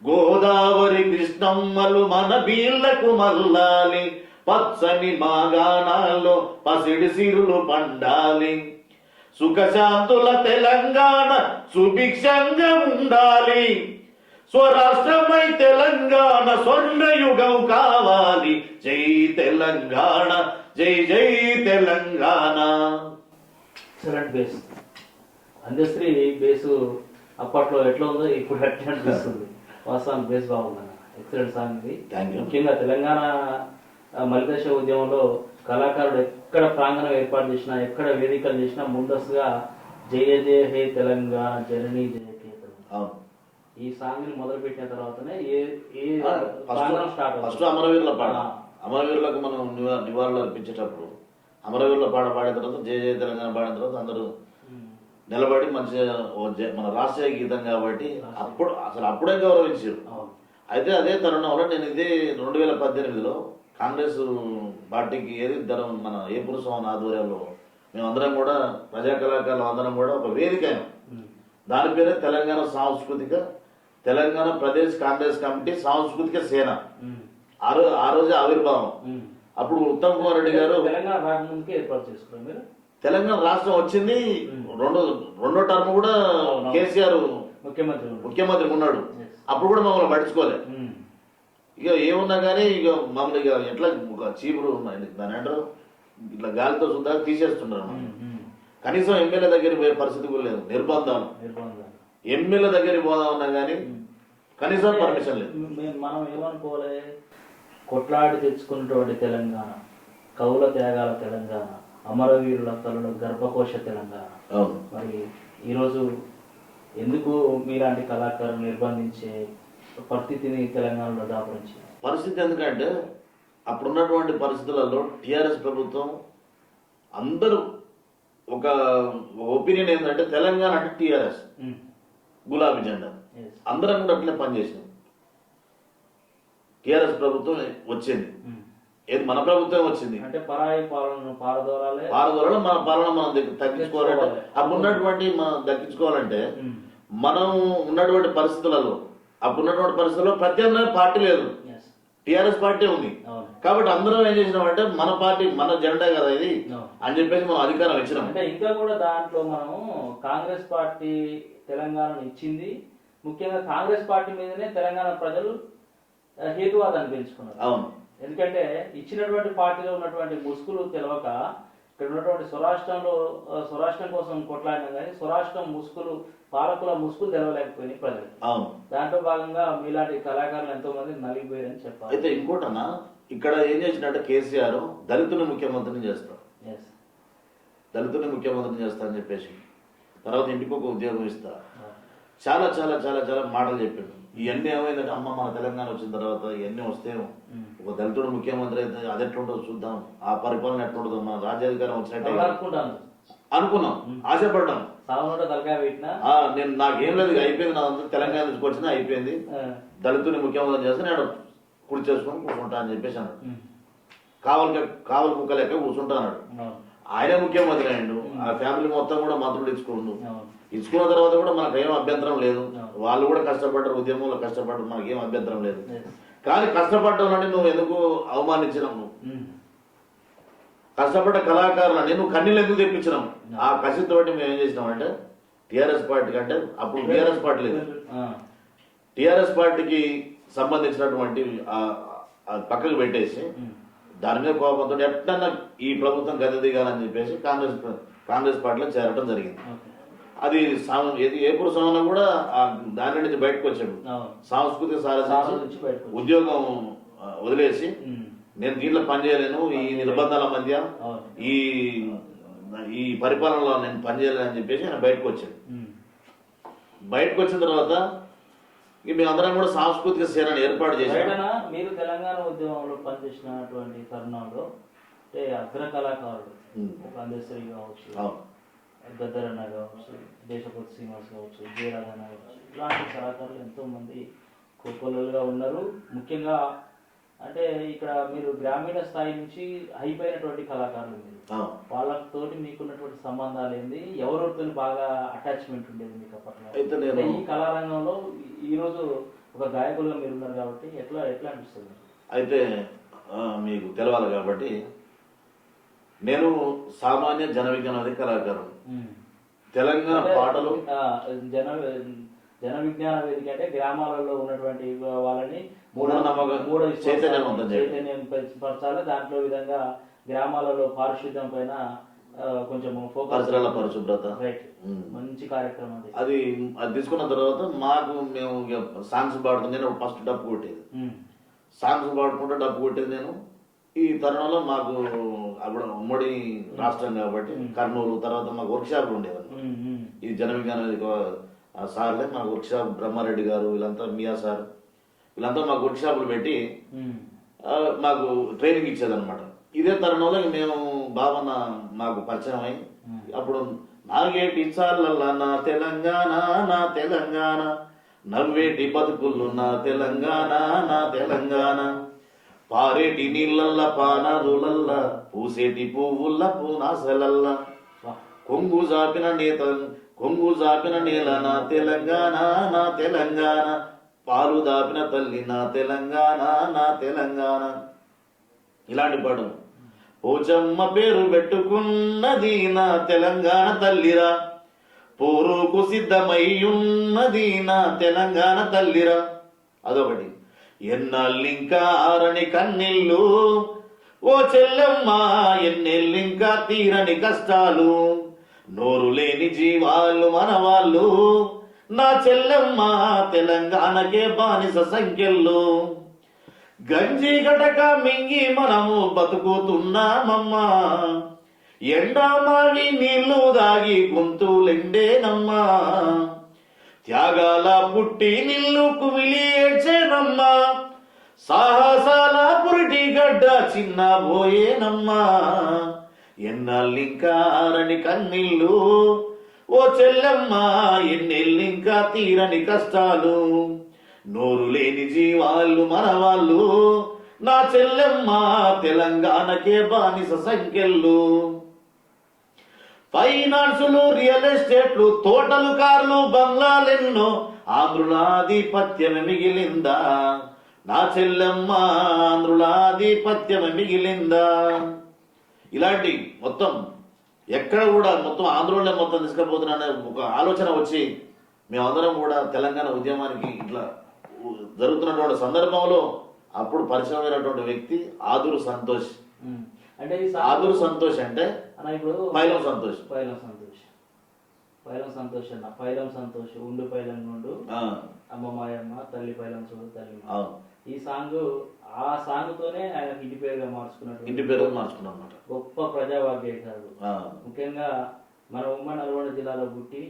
గోదావరి గోదావరి కృష్ణమ్మలు మన బీళ్లకు మల్లాలి, పచ్చని మాగాణాల్లో పసిడి సిరులు పండాలి, సుఖశాంతుల తెలంగాణ సుభిక్షంగా ఉండాలి, స్వరాష్ట్రమై తెలంగాణ స్వర్ణయుగం కావాలి, జై తెలంగాణ, జై జై Telangana. Excellent base. Andasri base అప్పట్లో ఎట్లా ఉందో ఇప్పుడు అట్లా అనిపిస్తుంది. వాస్తవానికి బేస్ బాగుందన్న. ఎక్సలెంట్ సాంగ్ ఇది. ముఖ్యంగా తెలంగాణ మలిదశ ఉద్యమంలో కళాకారుడు ఎక్కడ ప్రాంగణం ఏర్పాటు చేసినా, ఎక్కడ వేదికలు చేసినా ముందస్తుగా జయ జయ హే తెలంగాణ జననీ జయ కేతనం, ఈ సాంగ్ ని మొదలు పెట్టిన తర్వాతనే ఏ ప్రాంగణం స్టార్ట్ అవుతుంది. ఫస్ట్ అమరవీరుల పాట, అమరవీరులకు మనం నివాళులు అర్పించేటప్పుడు అమరవీరుల పాట పాడిన తర్వాత జయ జయ తెలంగాణ పాడిన తర్వాత అందరూ నిలబడి మంచిగా మన రాష్ట్రీయ గీతం కాబట్టి అప్పుడే గౌరవించారు. అయితే అదే తరుణంలో నేను ఇదే 2018లో కాంగ్రెస్ పార్టీకి ఏది మన ఏ పురుషోహన్ ఆధ్వర్యంలో మేమందరం కూడా ప్రజా కళాకారులు అందరం కూడా ఒక వేదిక అయినాం. దాని పేరే తెలంగాణ ప్రదేశ్ కాంగ్రెస్ కమిటీ సాంస్కృతిక సేన. ఆ రోజు ఆవిర్భావం. అప్పుడు ఉత్తమ్ కుమార్ రెడ్డి గారు తెలంగాణ రాకముందుకే ఏర్పాటు చేసుకున్నారు మీరు. తెలంగాణ రాష్ట్రం వచ్చింది, రెండో టర్మ్ కూడా కేసీఆర్ ముఖ్యమంత్రి ఉన్నాడు. అప్పుడు కూడా మమ్మల్ని పట్టించుకోలే. ఇక ఏమున్నా కానీ ఇక మమ్మల్ని ఇక ఎట్లా ఒక చీపురు దాని అంటారు ఇట్లా గాలితో సుద్దా తీసేస్తున్నారు. కనీసం ఎమ్మెల్యే దగ్గరికి పోయే పరిస్థితి కూడా లేదు. నిర్బంధాలు. ఎమ్మెల్యే దగ్గరికి పోదామన్నా కానీ కనీసం పర్మిషన్ లేదు. మనం ఏమనుకోవాలి, కొట్లాడి తెచ్చుకున్నటువంటి తెలంగాణ, కౌల త్యాగాల తెలంగాణ, అమరవీరుల తల్లుల గర్భకోశ తెలంగాణ. మరి ఈరోజు ఎందుకు మీలాంటి కళాకారులు నిర్బంధించే పరిస్థితిని తెలంగాణలో దాపురించి పరిస్థితి? ఎందుకంటే అప్పుడున్నటువంటి పరిస్థితులలో టిఆర్ఎస్ ప్రభుత్వం అందరూ ఒక ఒపీనియన్ ఏంటంటే తెలంగాణ అంటే టిఆర్ఎస్ గులాబీ జెండా. అందరం కూడా అట్లే పనిచేసినాం. టిఆర్ఎస్ ప్రభుత్వం వచ్చింది, ఏది మన ప్రభుత్వం వచ్చింది అంటే పరాయి పారదోరాలే మన పాలన మనం తగ్గించుకోవాలంటే అప్పుడు ఉన్నటువంటి మనం దక్కించుకోవాలంటే మనం ఉన్నటువంటి పరిస్థితులలో ప్రత్యామ్నాయ పార్టీ లేదు, టిఆర్ఎస్ పార్టీ ఉంది. కాబట్టి అందరం ఏం చేసినామంటే మన పార్టీ మన జెండా కదా ఇది అని చెప్పేసి మనం అధికారం ఇచ్చినాం. అంటే ఇంకా కూడా దాంట్లో మనము కాంగ్రెస్ పార్టీ తెలంగాణను ఇచ్చింది, ముఖ్యంగా కాంగ్రెస్ పార్టీ మీదనే తెలంగాణ ప్రజలు హేతువాదాన్ని పెంచుకున్నారు. అవును. ఎందుకంటే ఇచ్చినటువంటి పార్టీలో ఉన్నటువంటి ముసుగులు తెలవక ఇక్కడ ఉన్నటువంటి స్వరాష్ట్రం కోసం కొట్లాడినా కానీ స్వరాష్ట్రం ముసుగులు, పాలకుల ముసుగులు తెలవలేకపోయినాయి ప్రజలు. అవును. దాంట్లో భాగంగా మీలాంటి కళాకారులు ఎంతో మంది నలిగిపోయారని చెప్పాలి. అయితే ఇంకోటన్నా ఇక్కడ ఏం చేసినట్టే కేసీఆర్ దళితుని ముఖ్యమంత్రిని చేస్తారు, దళితుని ముఖ్యమంత్రిని చేస్తా అని చెప్పేసి తర్వాత ఇంటికి ఒక ఉద్యోగం ఇస్తా, చాలా చాలా చాలా చాలా మాటలు చెప్పాడు. ఇవన్నీ ఏమైందంటే అమ్మ మన తెలంగాణ వచ్చిన తర్వాత ఇవన్నీ వస్తేమో ఒక దళితుడు ముఖ్యమంత్రి అయితే అది ఎట్లుంటుందో చూద్దాం, ఆ పరిపాలన ఎట్లుంటుందో, మన రాజ్యాధికారం వచ్చినట్టే అనుకున్నాం, ఆశపడ్డాం. నేను నాకేం లేదు, అయిపోయింది, నా తెలంగాణ నుంచి వచ్చినా అయిపోయింది, దళితుని ముఖ్యమంత్రి చేస్తే నేను కుడి చేసుకొని కూర్చుంటా అని చెప్పేసి అన్నాడు. కావలి కుక్క లెక్క కూర్చుంటా అన్నాడు. ఆయన ముఖ్యమంత్రి అయ్యిండు, ఆ ఫ్యామిలీ మొత్తం కూడా మంత్రులు ఇచ్చుకున్న తర్వాత కూడా మనకు ఏం అభ్యంతరం లేదు. వాళ్ళు కూడా కష్టపడ్డారు, ఉద్యమంలో కష్టపడ్డారు, మనకి ఏం అభ్యంతరం లేదు. కానీ కష్టపడ్డాలని నువ్వు ఎందుకు అవమానించినావు? నువ్వు కష్టపడ్డ కళాకారులని నువ్వు కన్నీళ్ళు ఎందుకు తెప్పించినావు? ఆ కసితో మేము ఏం చేసినాం అంటే టిఆర్ఎస్ పార్టీ కంటే అప్పుడు టిఆర్ఎస్ పార్టీ లేదు, టిఆర్ఎస్ పార్టీకి సంబంధించినటువంటి పక్కకు పెట్టేసి దాని మీద కోపంతో ఎట్లన్నా ఈ ప్రభుత్వం గది దిగాలని చెప్పేసి కాంగ్రెస్ పార్టీలో చేరడం జరిగింది. అది ఏపూరు సంవత్సరం కూడా దాని నుంచి బయటకు వచ్చాడు. సాంస్కృతిక సారథి ఉద్యోగం వదిలేసి నేను దీంట్లో పనిచేయలేను, ఈ నిర్బంధాల మధ్య ఈ పరిపాలనలో నేను పనిచేయలేను అని చెప్పేసి ఆయన బయటకు వచ్చాడు. బయటకు వచ్చిన తర్వాత మేమందరం కూడా సాంస్కృతిక సేనని ఏర్పాటు చేశాం. మీరు తెలంగాణ ఉద్యమంలో పనిచేసినటువంటి తరుణంలో అంటే అగ్ర కళాకారుడు అందశ్రీ కావచ్చు, గద్దరన్న కావచ్చు, దేశపతి శ్రీనివాస్ కావచ్చు, జయరాధన్న కావచ్చు, ఇలాంటి కళాకారులు ఎంతో మంది కోకొల్లలుగా ఉన్నారు. ముఖ్యంగా అంటే ఇక్కడ మీరు గ్రామీణ స్థాయి నుంచి అయిపోయినటువంటి కళాకారులు మీరు, వాళ్ళతోటి మీకున్నటువంటి సంబంధాలు ఏంది, ఎవరితో బాగా అటాచ్మెంట్ ఉండేది మీకు అప్పట్లో? ఈ కళారంగంలో ఈరోజు ఒక గాయకులుగా మీరు ఉన్నారు కాబట్టి ఎట్లా ఎట్లా అనిపిస్తుంది? అయితే మీకు తెలవాలి కాబట్టి నేను సామాన్య జన విజ్ఞాన కళాకారుడు. తెలంగాణ పాటలు జన జన విజ్ఞాన వేదిక అంటే గ్రామాలలో ఉన్నటువంటి వాళ్ళని చైతన్యం పరచాలి. దాంట్లో విధంగా గ్రామాలలో పారిశుద్ధ్యం పైన కొంచెం ఫోకస్, పరిశుభ్రత, మంచి కార్యక్రమం అది తీసుకున్న తర్వాత మేము సాంగ్స్ పాడుతాం. నేను ఫస్ట్ డప్పు కొట్టేది, సాంగ్స్ పాడుకుంటే డప్పు కొట్టేది నేను. ఈ తరుణంలో మాకు అప్పుడు ఉమ్మడి రాష్ట్రం కాబట్టి కర్నూలు తర్వాత మాకు వర్క్ షాపులు ఉండేవాళ్ళు. ఈ జన విజ్ఞాన సార్లే మాకు వర్క్ షాప్, బ్రహ్మారెడ్డి గారు వీళ్ళంతా, మియా సార్ వీళ్ళంతా మాకు వర్క్ షాపులు పెట్టి మాకు ట్రైనింగ్ ఇచ్చేదన్నమాట. ఇదే తరుణంలో మేము బాబన్న మాకు పరిచయం అయి అప్పుడు నాగేటి చాలల్లా నా తెలంగాణ, నా తెలంగాణ, నవ్వేటి బతుకులు నా తెలంగాణ, నా తెలంగాణ, పారేటి నీళ్ళల్ల పానరులల్ల, పూసేటి పువ్వుల్ల పూనాసలల్ల, కొంగు జాపిన నేల నా తెలంగాణ, నా తెలంగాణ, పాలు దాపిన తల్లి నా తెలంగాణ, నా తెలంగాణ. ఇలాంటి పాటలు. పోచమ్మ పేరు పెట్టుకున్నది నా తెలంగాణ తల్లిరా, పోరుకు సిద్ధమయ్యున్నది నా తెలంగాణ తల్లిరా. అదొకటి. ఎన్నాళ్ళింకా ఆరని కన్నీళ్ళు ఓ చెల్లెమ్మ, ఎన్నెళ్ళింకా తీరని కష్టాలు, నోరు లేని జీవాలు మనవాళ్ళు, నా చెల్లెమ్మ తెలంగాణకే బానిస సంఖ్యల్లో, గంజి గటక మింగి మనము బతుకుతున్నామమ్మా, ఎండామావి నీళ్లు దాగి గొంతులెండేనమ్మా, త్యాగాల పుట్టి నిల్లు కుమిలి ఏడ్చేనమ్మా, సాహసాల పురిటి గడ్డ చిన్న పోయేనమ్మా, ఎన్నాళ్ళింకా ఆరని కన్నీళ్ళు ఓ చెల్లెమ్మ, ఎన్నెళ్ళింకా తీరని కష్టాలు, నోరు లేని జీవాళ్ళు మనవాళ్ళు, నా చెల్లెమ్మ తెలంగాణకే బానిస సంఖ్యలు, ఫైనాన్సులు, రియల్ ఎస్టేట్లు, తోటలు, కార్లు, బంగ్లాలెన్నో, ఆంధ్రులాధిపత్యమే మిగిలిందా, నా చెల్లెమ్మ ఆంధ్రులాధిపత్యమే మిగిలిందా. ఇలాంటి మొత్తం ఎక్కడ కూడా మొత్తం ఆంధ్రులే మొత్తం తీసుకుపోతున్నా ఒక ఆలోచన వచ్చి మేమందరం కూడా తెలంగాణ ఉద్యమానికి ఇట్లా జరుగుతున్నటువంటి సందర్భంలో అప్పుడు పరిచయమైనటువంటి వ్యక్తి ఆదురు సంతోష్. అంటే ఆదురు సంతోష్ అంటే ఇప్పుడు పైలం సంతోష్, పైలం సంతోష్ అన్న, పైలం సంతోష్ ఉండు పైలం నుండు అమ్మ మాయమ్మ తల్లి పైలం చూడు తల్లి. ఈ సాంగ్ ఆ సాంగ్ తోనే ఆయన ఇంటి పేరుగా మార్చుకున్నాడు. గొప్ప ప్రజావాగ్యకారుడు. ముఖ్యంగా మన ఉమ్మడి నల్గొండ జిల్లాలో పుట్టి,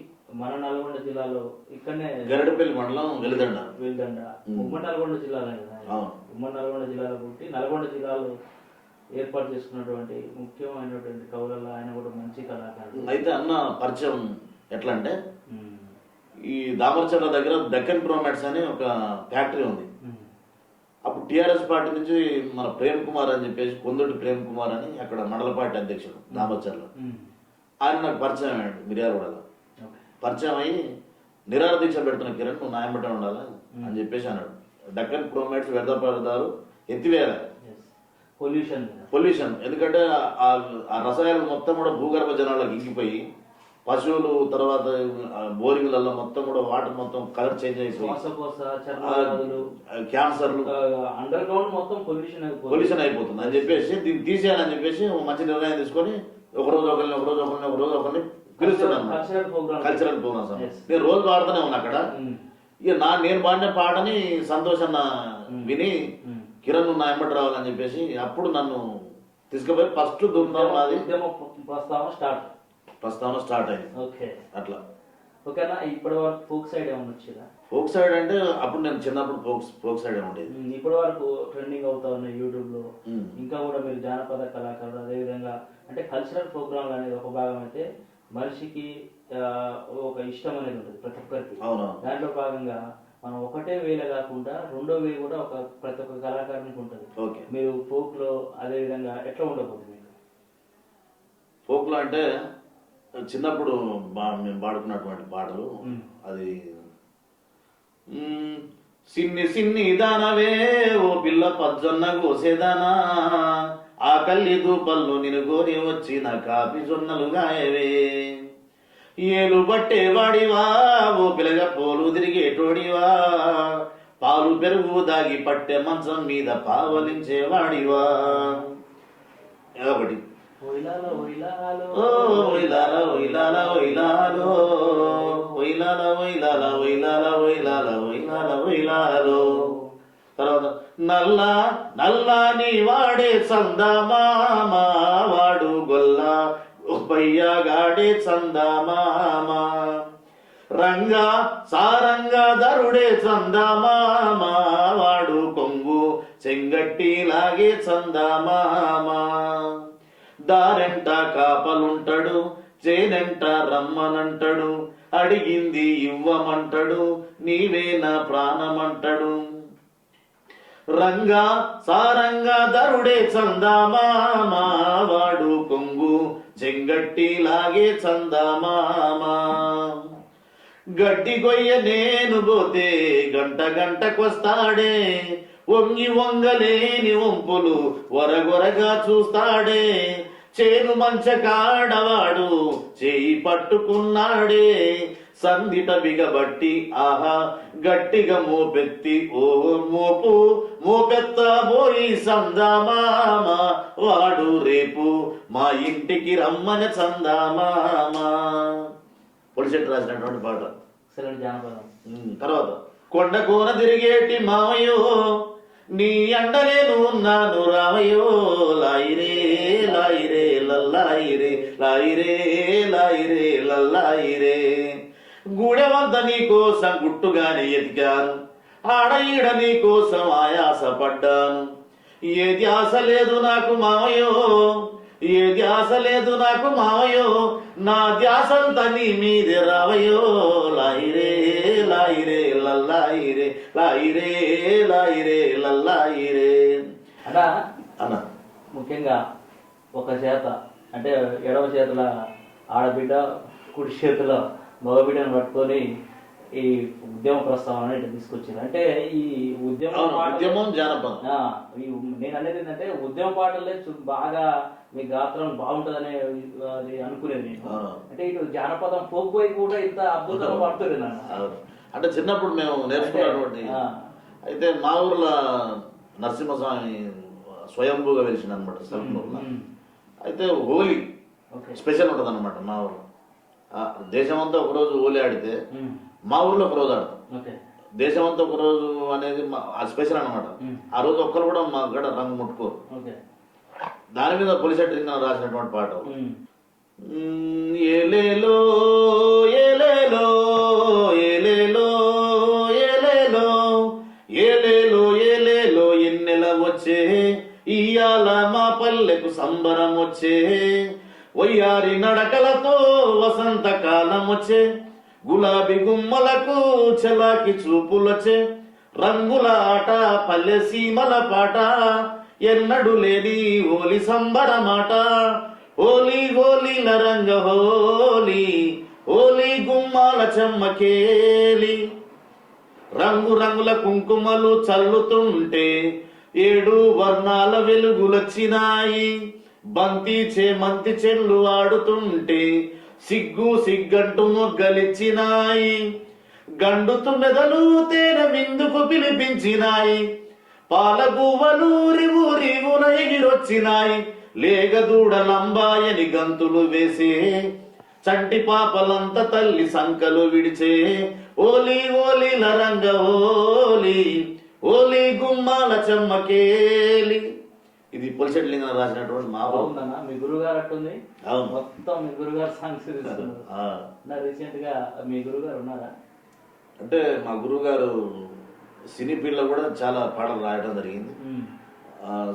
మన నల్గొండ జిల్లాలో ఇక్కడనే గరడపల్లి మండలం వెలిదండ ఉమ్మడి నల్గొండ జిల్లాలో కదా, ఉమ్మడి నల్గొండ జిల్లాలో పుట్టి నల్గొండ జిల్లాలో ఏర్పాటు చేసుకున్నటువంటి ముఖ్యమైనటువంటి కవులలో ఆయన కూడా మంచి కళాకారుడు. అయితే అన్న పరిచయం ఎట్లా అంటే ఈ దామరచర్ల దగ్గర దక్కన్ ప్రోమాట్స్ అని ఒక ఫ్యాక్టరీ ఉంది. అప్పుడు టిఆర్ఎస్ పార్టీ నుంచి మన ప్రేమ్ కుమార్ అని చెప్పేసి, కొందటి ప్రేమ్ కుమార్ అని అక్కడ మండల పార్టీ అధ్యక్షుడు దామరచర్ల, ఆయన నాకు పరిచయం అయ్యాడు. మిర్యాలగూడలో పరిచయం అయ్యి నిరాహార దీక్ష పెడుతున్న కిరణ్ నువ్వు నాయమట ఉండాలి అని చెప్పేసి అన్నాడు. డక్కన్ ప్రోమాట్స్ వ్యర్థపడతారు ఎత్తివేయాలి, పొల్యూషన్. ఎందుకంటే ఆ రసాయనాలు మొత్తం కూడా భూగర్భ జనాలకు ఇంకిపోయి పశువులు తర్వాత బోరింగ్లలో మొత్తం కూడా వాటర్ మొత్తం కలర్ చేంజ్ అయిపోయి క్యాన్సర్లు, అండర్ గ్రౌండ్ మొత్తం పొల్యూషన్ అయిపోతుంది అని చెప్పేసి దీన్ని తీసేయాలని చెప్పేసి మంచి నిర్ణయం తీసుకొని ఒకరోజు ఒకరిని పిలుస్తున్నాను. కల్చరల్ ప్రోగ్రామ్స్ నేను రోజు పాడుతూనే ఉన్నా అక్కడ. ఇక నేను పాడిన పాటని సంతోషన్న విని కిరణ్ నా ఎంబటి రావాలని చెప్పేసి అప్పుడు నన్ను తీసుకుపోయి ఫస్ట్ దూరం నాది ప్రస్తావన స్టార్ట్ అయింది. అట్లా ఓకేనా. ఇప్పటి వరకు ఫోక్ సైడ్ ఏమైనా వచ్చిందా? ఫోక్ సైడ్ అంటే అప్పుడు నేను చిన్నప్పుడు ఫోక్ సైడ్ ఉండేది. ఇప్పటి వరకు ట్రెండింగ్ అవుతా ఉన్నాయి యూట్యూబ్ లో. ఇంకా కూడా మీరు జానపద కళాకారులు, అదే విధంగా అంటే కల్చరల్ ప్రోగ్రామ్ అనేది ఒక భాగం అయితే మనిషికి ఒక ఇష్టం అనేది ఉంటుంది ప్రతి ఒక్కరికి. దాంట్లో భాగంగా మనం ఒకటే వేల కాకుండా రెండో వేలు కూడా ప్రతి ఒక్క కళాకారునికి ఉంటుంది. మీరు ఫోక్ లో అదే విధంగా ఎట్లా ఉండబోతుంది మీకు? ఫోక్ లో అంటే చిన్నప్పుడు మేము పాడుకున్నటువంటి పాటలు అది సిన్ని సిన్ని దానవే ఓ పిల్ల పజ్జొన్న కోసేదానా ఆకల్లి దూపల్లో నిన్ను కోరి వచ్చిన కాపి జొన్నలు గాయవే ఏలు పట్టేవాడివా ఓ పిల్లగా పోలు తిరిగేటోడివా పాలు పెరుగు దాగి పట్టె మంచం మీద పావలించేవాడివా ఒకటి ఒయిలాలో ఒయిలాలో ఓ ఒయిలాల ఒయిలాల ఒయిలాలో ఒయిలాల ఒయిలాల ఒయిలాల ఒయిలాల ఒయిలాల ఒయిలాలో తర్వాత నల్ల నల్లాని వాడే చందమామ వాడు గొల్ల ఉప్పయ్యగాడే చందమామ రంగా సారంగా దరుడే చందమామ వాడు కొంగు చెంగట్టి లాగే చందమామ దారెంట కాపలుంటాడు చేనెంట రమ్మనంటాడు అడిగింది ఇవ్వమంటాడు నీవే నా ప్రాణమంటాడు రంగా సారంగా దరుడే చందమామ వాడు కొంగు చెంగట్టి లాగే చందమామ గడ్డి గొయ్య నేను పోతే గంట గంటకొస్తాడే వంగి వంగలేని వంపులు వరగొరగా చూస్తాడే చేను మంచ కాడవాడు చేయి పట్టుకున్నాడే సందిట బిగబట్టి ఆహా గట్టిగా మోపెత్తి ఓ మోపు మోపెత్త పోయి సందమామ వాడు రేపు మా ఇంటికి రమ్మన చందమామ పొడిచెట్టు రాసినటువంటి పాట సెలెక్ట్ జానపదం. తర్వాత కొండ కోన తిరిగేటి మావయ్యో నీ అండలేను ఉన్నాను రామయ్యో లాయిరే లాయిరే లల్లాయిరే లాయిరే లాయిరే లల్లాయిరే గూడె వద్ద నీ కోసం గుట్టుగానే ఎతికాను ఆడ ఈడ నీ కోసం ఆయాసపడ్డాను ఏది ఆశ లేదు నాకు మావయ్యో ఏది ఆశ లేదు నాకు మావయ్యో నా ధ్యాసంతా నీ మీదే రావయ్యో లాయిరే లాయిరే లల్లాయిరే లాయిరే లాయిరే లల్లాయిరే అలా అన్న ముఖ్యంగా ఒక చేత అంటే ఎడవ చేతుల ఆడబిడ్డ కుడి చేతిలో మగబిడ్డను పట్టుకొని ఈ ఉద్యమ ప్రస్తావన ఇట్లా తీసుకొచ్చారు. అంటే ఈ ఉద్యమం జానపదం నేను అనేది ఏంటంటే ఉద్యమ పాటలే బాగా మీ గాత్రం బాగుంటదనే అది అనుకునేది నేను. అంటే ఇటు జానపదం ఫోక్ బాయ్ కూడా ఇంత అద్భుతంగా పడుతుంది నన్ను. అంటే చిన్నప్పుడు మేము నేర్చుకున్నటువంటి అయితే మా ఊర్లో నరసింహస్వామి స్వయంభూగా వెలిసిన అనమాట సల్పూర్లో. అయితే హోలీ స్పెషల్ ఉంటుంది అనమాట మా ఊర్లో. దేశమంతా ఒకరోజు హోలీ ఆడితే మా ఊర్లో ఒక రోజు ఆడతాం. దేశమంతా ఒక రోజు అనేది స్పెషల్ అనమాట. ఆ రోజు ఒక్కరు కూడా మా గడ రంగు ముట్టుకోరు. దాని మీద పొలిసెట్ రాసినటువంటి పాట ఏలేలో ఏలేలో ఏలేలో ఏలేలో ఏలేలో ఏలేలో ఎన్నెల వచ్చే ఇయాల మా పల్లెకు సంబరం వచ్చే వయ్యారి నడకలతో వసంత కాలం వచ్చే గులాబీ గుమ్మలకు చలాకి చూపులొచ్చే రంగుల ఆట పల్లె సీమల పాట ఎన్నడు లేని హోలీ సంబరమాట హోలీ హోలీల రంగ హోలీ హోలీ గుమ్మాల చెమ్మకేలి రంగు రంగుల కుంకుమలు చల్లుతుంటే 7 వర్ణాల వెలుగులొచ్చినాయి బంతి చేమంతి చెల్లు ఆడుతుంటే సిగ్గు సిగ్గంటూ మొగ్గలిచ్చినాయి గండుతు మెదలు తేనె విందుకు పిలిపించినాయి పాలగువ్వలు రివున ఎగిరొచ్చినాయి లేగదూడలంబాయని గంతులు వేసే చంటి పాపలంత తల్లి సంకలు విడిచే ఓలీ ఓలీల రంగ ఓలీ ఓలీ గుమ్మాల చెమ్మకేలి. ఇది పొలిసెట్ లింగం రాసినటువంటి మా బాగుందన్న. మీ గురుగారు అట్టుంది అవును మొత్తం మీ గురుగారు సాంగ్స్ తీసుకున్నారు. రీసెంట్ గా మీ గురుగారు ఉన్నారా? అంటే మా గురువు గారు సినీ ఫీల్డ్ లో కూడా చాలా పాటలు రాయడం జరిగింది.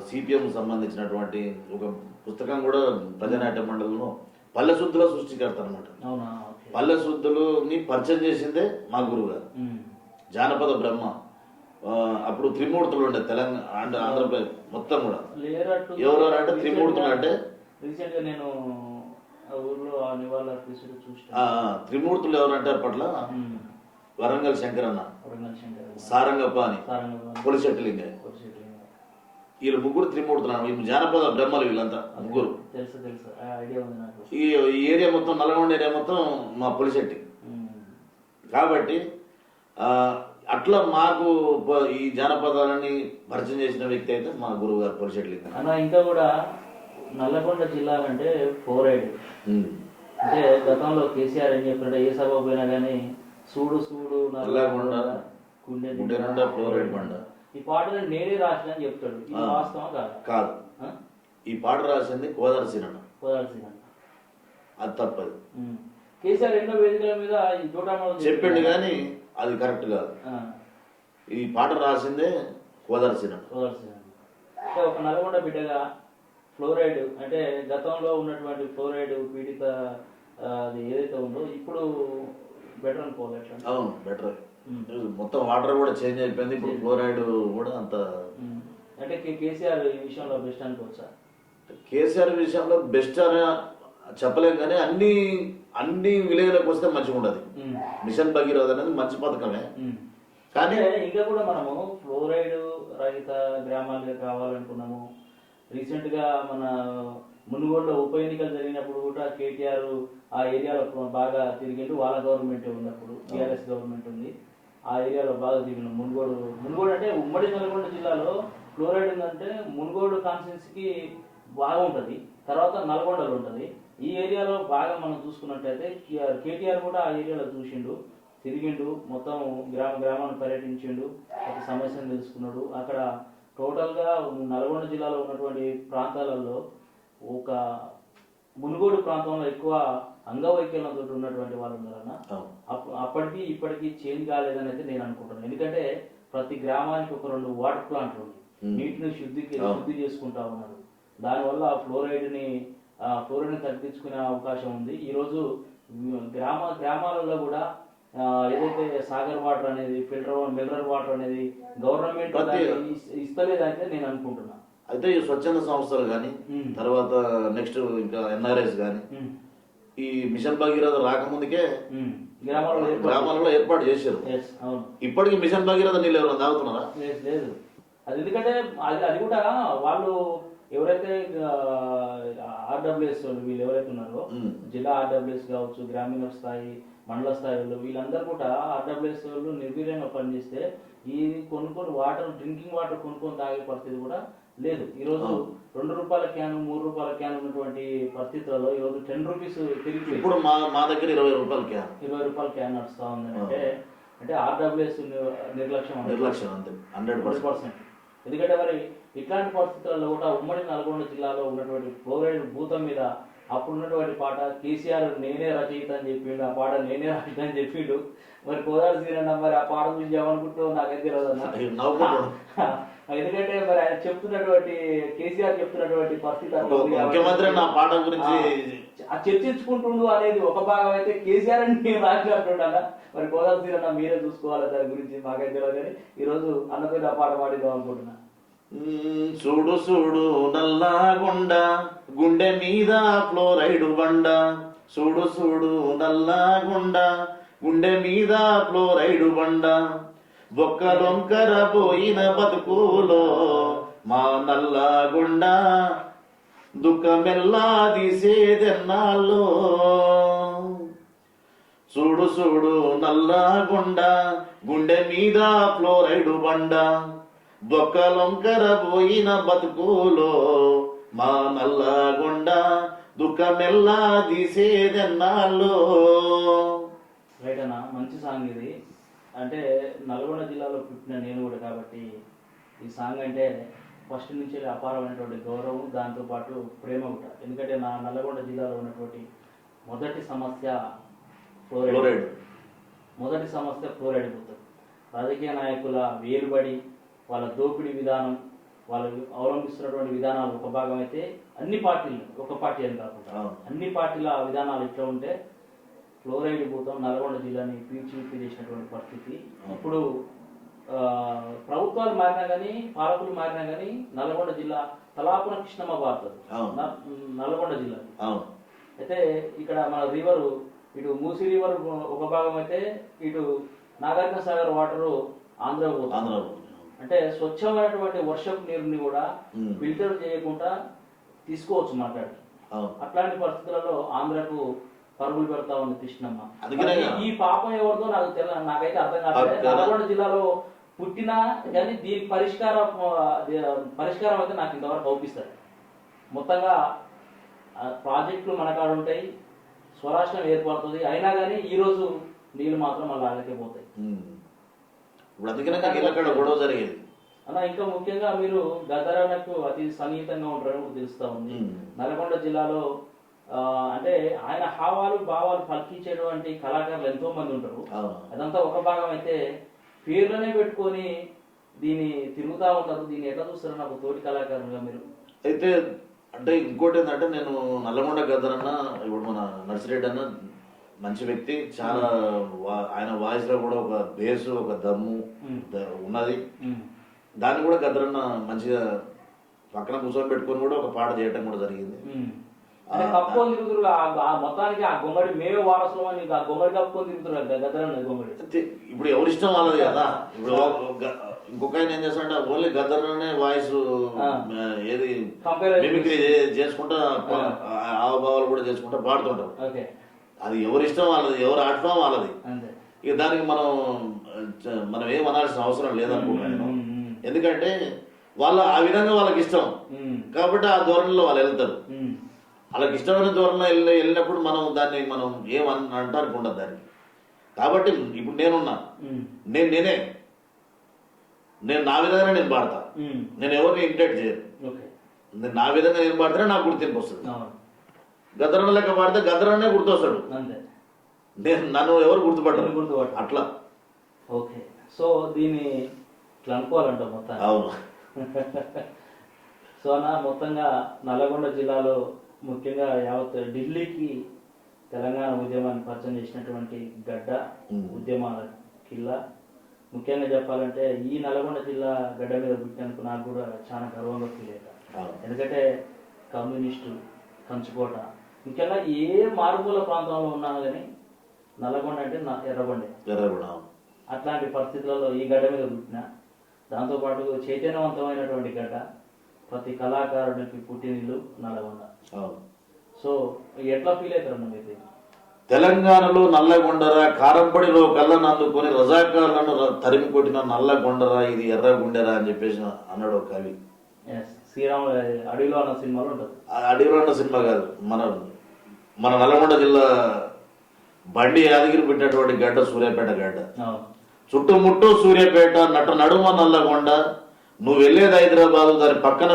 సిపిఎం సంబంధించినటువంటి ఒక పుస్తకం కూడా ప్రజానాట్య మండలిలో పల్లె శుద్ధుల సృష్టికర్త అనమాట. పల్లె శుద్ధులని పరిచయం చేసిందే మా గురువు గారు. జానపద బ్రహ్మ. అప్పుడు త్రిమూర్తులు ఉండే తెలంగాణ ఆంధ్రప్రదేశ్ మొత్తం కూడా. ఎవరెవరు అంటే త్రిమూర్తులు అంటే రీసెంట్ గా నేను ఊర్లో త్రిమూర్తులు ఎవరంటే అప్పట్లో వరంగల్ శంకరన్న పింగళ శంకర్, సారంగపాణి, సారంగపాణి, పొలిశెట్టి లింగయ్య, వీళ్ళు ముగ్గురు త్రిమూర్తులు, ఈ జానపద బ్రహ్మలు వీళ్ళంతా ముగ్గురు. తెలుసు తెలుసు, ఐడియా ఉంది నాకు. ఈ ఏరియా మొత్తం నల్గొండ ఏరియా మొత్తం మా పొలిశెట్టి. కాబట్టి అట్లా మాకు ఈ జానపదాలని పరిచయం చేసిన వ్యక్తి అయితే మా గురువు గారు పొలిశెట్టి లింగయ్య అన్న. ఇంకా కూడా నల్లగొండ జిల్లా అంటే ఫ్లోరైడ్. అంటే గతంలో కేసీఆర్ ఏం చెప్పినట్టే ఏ సభ పోయినా కానీ చూడు చూడు నల్లగొండ గుండె నిండా ఫ్లోరైడ్ బండ. ఈ పాటలు నేనే రాసిన అని చెప్తాడు. ఇది వాస్తవం కాదు. ఈ పాట రాసింది కోదాల్సిన కోదాల్సిన అది తప్పదు. కేసీఆర్ ఎన్నో వేదికల మీద చెప్పిండు కానీ అది కరెక్ట్ కాదు. ఈ పాట రాసిందే కోదాల్సిన. అంటే ఒక నల్గొండ బిడ్డగా ఫ్లోరైడ్ అంటే గతంలో ఉన్నటువంటి ఫ్లోరైడ్ పీడిత అది ఏదైతే ఉందో ఇప్పుడు బెటర్ అనుకోవాలి. అవును, బెటర్. మొత్తం వాటర్ కూడా చేంజ్ అయిపోయింది. ఇప్పుడు ఫ్లోరైడ్ కూడా అంత. అంటే కేసీఆర్ ఈ విషయంలో బెస్ట్ అనుకోవచ్చా? కేసీఆర్ విషయంలో బెస్ట్ అని చెప్పలేం కానీ అన్ని విలేజ్లకు వస్తే మంచిగా ఉండదు. మిషన్ భగీరథ అనేది మంచి పథకమే. కానీ ఇంకా కూడా మనము ఫ్లోరైడ్ రహిత గ్రామాలుగా కావాలనుకున్నాము. రీసెంట్ గా మన మునుగోడులో ఉప ఎన్నికలు జరిగినప్పుడు కూడా కేటీఆర్ ఆ ఏరియాలో బాగా తిరిగిండు. వాళ్ళ గవర్నమెంట్ ఉన్నప్పుడు టీఆర్ఎస్ గవర్నమెంట్ ఉంది. ఆ ఏరియాలో బాగా తిరిగిన మునుగోడు అంటే ఉమ్మడి నల్గొండ జిల్లాలో ఫ్లోరైడ్ ఉందంటే మునుగోడు కాన్స్టిట్యున్సీకి బాగా ఉంటుంది, తర్వాత నల్గొండలో ఉంటుంది. ఈ ఏరియాలో బాగా మనం చూసుకున్నట్టయితే కేటీఆర్ కూడా ఆ ఏరియాలో చూసిండు, తిరిగిండు, మొత్తం గ్రామాన్ని పర్యటించిండు, ఒక సమస్యను తెలుసుకున్నాడు. అక్కడ టోటల్గా నల్గొండ జిల్లాలో ఉన్నటువంటి ప్రాంతాలలో ఒక మునుగోడు ప్రాంతంలో ఎక్కువ అంగవైకల్యంతో ఉన్నటువంటి వాళ్ళు ఉన్నారన్న. అప్పటికి ఇప్పటికీ చేంజ్ కాలేదని అయితే నేను అనుకుంటున్నాను. ఎందుకంటే ప్రతి గ్రామానికి ఒక 2 వాటర్ ప్లాంట్లు ఉన్నాయి, నీటిని శుద్ధి చేసుకుంటా ఉన్నారు. దానివల్ల ఫ్లోరైడ్ని తగ్గించుకునే అవకాశం ఉంది. ఈరోజు గ్రామాలలో కూడా ఏదైతే సాగర్ వాటర్ అనేది మినరల్ వాటర్ అనేది గవర్నమెంట్ ఇస్తలేదైతే నేను అనుకుంటున్నా. అయితే ఈ స్వచ్ఛంద సంస్థలు కానీ తర్వాత నెక్స్ట్ ఇంకా ఎన్ఆర్ఎస్ కానీ ఈ మిషన్ భగీరథ రాకముందుకే గ్రామాలలో ఏర్పాటు చేశారు. ఇప్పటికి మిషన్ భగీరథ నీళ్ళు ఎవరైనా తాగుతున్నారా? లేదు. అది ఎందుకంటే అది కూడా వాళ్ళు ఎవరైతే ఆర్డబ్ల్యూఎస్ వాళ్ళు వీళ్ళు ఎవరైతే ఉన్నారో జిల్లా ఆర్డబ్ల్యూఎస్ కావచ్చు, గ్రామీణ స్థాయి, మండల స్థాయి వాళ్ళు వీళ్ళందరూ కూడా ఆర్డబ్ల్యూఎస్ వాళ్ళు నిర్వీర్యంగా పనిచేస్తే ఈ కొనుక్కొని డ్రింకింగ్ వాటర్ కొనుక్కొని తాగే పరిస్థితి కూడా లేదు. ఈరోజు 2 రూపాయల క్యాన్ 3 రూపాయల క్యాన్ ఉన్నటువంటి పరిస్థితులలో ఈరోజు 10 రూపీస్ తిరిగి ఇప్పుడు మా దగ్గర 20 రూపాయల క్యాన్ నడుస్తా ఉంది. అంటే ఆర్డబ్ల్యూఎస్ నిర్లక్ష్యం అంతే 100%. ఎందుకంటే మరి ఇట్లాంటి పరిస్థితులలో కూడా ఉమ్మడి నల్గొండ జిల్లాలో ఉన్నటువంటి ఫ్లోరైడ్ భూతం మీద అప్పుడున్నటువంటి పాట కేసీఆర్ నేనే రచయిత అని చెప్పిండు, ఆ పాట నేనే రచయిత అని చెప్పిండు. మరి కోదాల్సిన మరి ఆ పాట గురించి ఏమనుకుంటూ నాకైతే తెలియదు అన్న. ఎందుకంటే మరి ఆయన చెప్తున్నటువంటి కేసీఆర్ చెప్తున్నటువంటి పరిస్థితి ముఖ్యమంత్రి నా పాట గురించి చర్చించుకుంటుండు అనేది ఒక భాగం అయితే, కేసీఆర్ అని నేను రాసినట్టుండగా మరి కోదాల్సిన మీరే చూసుకోవాలి దాని గురించి మాకైతే తెలియదు. కానీ ఈరోజు అన్నపై ఆ పాట పాడిద్దాం అనుకుంటున్నా. చూడు చూడు నల్లగొండ గుండె మీద ఫ్లోరైడ్ బండ, చూడు చూడు నల్లగొండ గుండె మీద ఫ్లోరైడ్ బండ, బొక్కలొంకర పోయిన బతుకులో మా నల్లగొండ దుఃఖమెల్లా తీసేదెన్నాళ్ళు. చూడు చూడు నల్లగొండ గుండె మీద ఫ్లోరైడ్ బండ, బొక్కలొంకర పోయిన బతుకులో మా నల్లగొండ దుఃఖమెల్లా తీసేదెన్నాళ్ళు. రైట్ అన్న, మంచి సాంగ్ ఇది. అంటే నల్గొండ జిల్లాలో పుట్టిన నేను కూడా కాబట్టి ఈ సాంగ్ అంటే ఫస్ట్ నుంచి అపారమైనటువంటి గౌరవం, దాంతోపాటు ప్రేమ కూడా. ఎందుకంటే నా నల్గొండ జిల్లాలో ఉన్నటువంటి మొదటి సమస్య ఫ్లోరైడ్. మొదటి సమస్య ఫ్లోరైడ్ భూతం. రాజకీయ నాయకుల వేలుబడి, వాళ్ళ దోపిడీ విధానం, వాళ్ళు అవలంబిస్తున్నటువంటి విధానాలు ఒక భాగం అయితే, అన్ని పార్టీలు ఒక పార్టీ అని కాకుండా అన్ని పార్టీల విధానాలు ఇట్లా ఉంటే ఫ్లోరైడ్ భూతం నల్గొండ జిల్లాని పీల్చి చేసినటువంటి పరిస్థితి. ఇప్పుడు ప్రభుత్వాలు మారినా కానీ, పాలకులు మారినా కానీ నల్గొండ జిల్లా తలాపున కృష్ణమ్మ భారతది నల్గొండ జిల్లా. అయితే ఇక్కడ మన రివరు, ఇటు మూసీ రివర్ ఒక భాగం అయితే, ఇటు నాగార్జున సాగర్ వాటరు ఆంధ్ర పోతుంది. ఆంధ్ర అంటే స్వచ్ఛమైనటువంటి వర్షపు నీరుని కూడా ఉమ్. ఫిల్టర్ చేయకుండా తీసుకోవచ్చు మాట్లాడి. అవును. అట్లాంటి పరిస్థితులలో ఆంధ్రకు పరుగులు పెడతా ఉంది కృష్ణమ్మ. అందుకనే ఈ పాపం ఎవరిదో నాకైతే అర్థం కాలేదు. నల్గొండ జిల్లాలో పుట్టినా కానీ దీని పరిష్కారం అయితే నాకు ఇంతవరకు అవుపిస్తుంది. మొత్తంగా ప్రాజెక్టులు మన కాడ ఉంటాయి, స్వరాష్ట్రం ఏర్పడుతుంది, అయినా కానీ ఈరోజు నీళ్ళు మాత్రం మళ్ళీ అలాగే పోతాయి. ఇప్పుడు అందుకనే అక్కడ గొడవ జరిగేది అలా. ఇంకా ముఖ్యంగా మీరు గద్దరానికి అతి సన్నిహితంగా ఉంటారని కూడా తెలుస్తా ఉంది. నల్గొండ జిల్లాలో అంటే ఆయన హావాలు భావాలు పలికించేటువంటి కళాకారులు ఎంతో మంది ఉంటారు. అదంతా ఒక భాగం అయితే పేర్లనే పెట్టుకొని దీన్ని తిరుగుతా ఉంటారు. దీన్ని ఎట్లా చూస్తారు నాకు తోటి కళాకారులుగా మీరు? అయితే అంటే ఇంకోటి ఏంటంటే నేను నల్లగొండ గద్దరన్న ఇప్పుడు మన నర్సిరెడ్డి అన్న మంచి వ్యక్తి, చాలా ఆయన వాయిస్ లో కూడా ఒక బేసు ఒక దమ్ము ఉన్నది. దాన్ని కూడా గద్దరన్న మంచిగా పక్కన కూర్చొని పెట్టుకొని కూడా ఒక పాట చేయటం కూడా జరిగింది. కప్పుకొని తిరుగుతున్నారు మొత్తానికి. ఆ గొమ్మడి మేమే వారసులు అని ఆ గొమ్మడి కప్పుకొని తిరుగుతున్నారు గద్దరన్న గొమ్మడి. ఇప్పుడు ఎవరి ఇష్టం వాళ్ళది కదా. ఇప్పుడు ఇంకొక ఆయన ఏం చేస్తాడంటే ఓన్లీ గద్దరనే వాయిస్ ఏది మిమిక్రీ చేసుకుంటా హావభావాలు కూడా చేసుకుంటా పాడుతుంటారు. అది ఎవరి ఇష్టం వాళ్ళది, ఎవరు ఆటం వాళ్ళది. ఇక దానికి మనం ఏం అనాల్సిన అవసరం లేదనుకుంటున్నాను. ఎందుకంటే ఆ విధంగా వాళ్ళకి ఇష్టం కాబట్టి ఆ ధోరణిలో వాళ్ళు వెళ్తారు. వాళ్ళకి ఇష్టమైన ధోరణిలో వెళ్ళినప్పుడు దాన్ని మనం అంటానికి ఉండదు దానికి. కాబట్టి ఇప్పుడు నేనున్నా, నేనే నా విధంగానే నేను పాడతా. నేను ఎవరిని ఇంటెక్ట్ చేయను. నేను నా విధంగా నేను పాడితేనే నాకు గుర్తింపు వస్తుంది. గద్దరన్న లెక్క పాడితే గద్దరన్నే గుర్తొస్తాడు, నన్ను ఎవరు గుర్తుపట్టరు అట్లా. ఓకే, సో దీన్ని ఇట్లా అనుకోవాలంట మొత్తం. అవును. సో అన్న మొత్తంగా నల్లగొండ జిల్లాలో ముఖ్యంగా యావత్ ఢిల్లీకి తెలంగాణ ఉద్యమాన్ని పరిచయం చేసినటువంటి గడ్డ, ఉద్యమాల కిల్లా. ముఖ్యంగా చెప్పాలంటే ఈ నల్గొండ జిల్లా గడ్డ మీద పుట్టినందుకు నాకు కూడా చాలా గర్వంగా ఫీల్ అవుతా. ఎందుకంటే కమ్యూనిస్టు కంచుకోట, ముఖ్యంగా ఏ మారుమూల ప్రాంతంలో ఉన్నా కానీ నల్లగొండ అంటే ఎర్రగొండే. అట్లాంటి పరిస్థితులలో ఈ గడ్డ మీద పుట్టిన, దాంతోపాటు చైతన్యవంతమైనటువంటి గడ్డ, ప్రతి కళాకారుడికి పుట్టినిల్లు నల్లగొండ. సో ఎట్లా ఫీల్ అవుతారన్న మీరు? తెలంగాణలో నల్లగొండరా, కారంపడిలో కళ్ళను అందుకొని రజాకారులను తరిమి కొట్టిన నల్లగొండరా, ఇది ఎర్రగుండెరా అని చెప్పేసి అన్నాడు ఒక కవి. శ్రీరాములు అడవిలో అన్న సినిమాలో ఉంటుంది. అడవిలో అన్న సినిమా కాదు, మన నల్గొండ జిల్లా బండి యాదగిరి పెట్టినటువంటి గడ్డ సూర్యాపేట గడ్డ. చుట్టుముట్టు సూర్యాపేట, నడుమ నల్లగొండ, నువ్వు వెళ్ళేది హైదరాబాదు, దాని పక్కన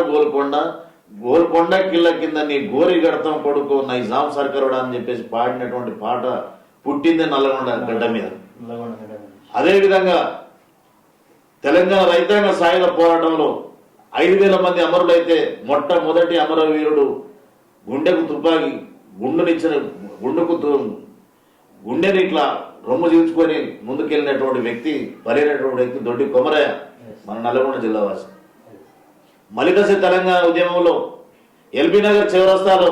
గోల్కొండ కిల్ల కింద నీ గోరి గడతాం కొడుకు నైజాం సర్కారుడా అని చెప్పేసి పాడినటువంటి పాట పుట్టింది నల్లగొండ గడ్డ మీద. అదేవిధంగా తెలంగాణ రైతాంగ సాయుధ పోరాటంలో 5,000 మంది అమరులైతే మొట్టమొదటి అమరవీరుడు గుండెకు తుపాకి గుండెని ఇట్లా రొమ్ము చీల్చుకొని ముందుకెళ్ళినటువంటి వ్యక్తి, బలైనటువంటి వ్యక్తి దొడ్డి కొమరయ్య, మన నల్గొండ జిల్లా వాసి. మలిదశ తెలంగాణ ఉద్యమంలో ఎల్బీ నగర్ చివరస్తాలో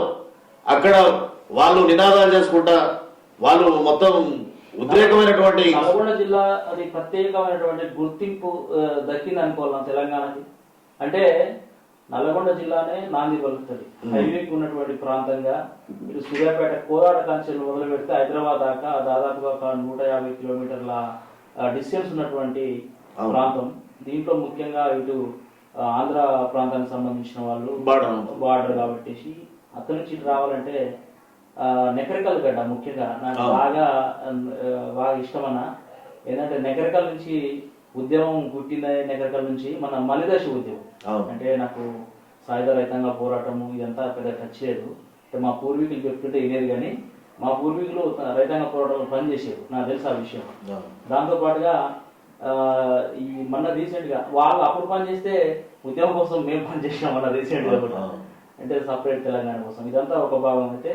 అక్కడ వాళ్ళు నినాదాలు చేసుకుంటా వాళ్ళు మొత్తం ఉద్రేకమైనటువంటి నల్గొండ జిల్లా అది ప్రత్యేకమైనటువంటి గుర్తింపు దక్కింది అనుకోవాలి తెలంగాణకి. అంటే నల్గొండ జిల్లానే నాంది పలుకుతుంది. హైవేకి ఉన్నటువంటి ప్రాంతంగా ఇటు సూర్యాపేట కోదాడ కాంచెలు మొదలు పెడితే హైదరాబాద్ దాకా దాదాపుగా 150 కిలోమీటర్ల డిస్టెన్స్ ఉన్నటువంటి ప్రాంతం. దీంట్లో ముఖ్యంగా ఇటు ఆంధ్ర ప్రాంతానికి సంబంధించిన వాళ్ళు బార్డర్ కాబట్టి అక్కడి నుంచి ఇటు రావాలంటే నెకరికల్ గడ్డ ముఖ్యంగా నాకు బాగా ఇష్టమన్న. ఏంటంటే నెకరికల్ నుంచి ఉద్యమం పుట్టిన నెకరికల్ నుంచి మన మలిదశ ఉద్యమం అంటే నాకు సాయుధ రైతాంగ పోరాటము ఇదంతా పెద్ద టచ్ లేదు. మా పూర్వీకులు చెప్తుంటే వినేది, కానీ మా పూర్వీకులు రైతాంగ పోరాటంలో పనిచేసేది, నాకు తెలుసు ఆ విషయం. దాంతో పాటుగా ఈ మొన్న రీసెంట్ గా వాళ్ళు అప్పుడు పని చేస్తే ఉద్యమం కోసం మేము పని చేసినాం మొన్న రీసెంట్ గా కూడా, అంటే సపరేట్ తెలంగాణ కోసం. ఇదంతా ఒక భాగం అయితే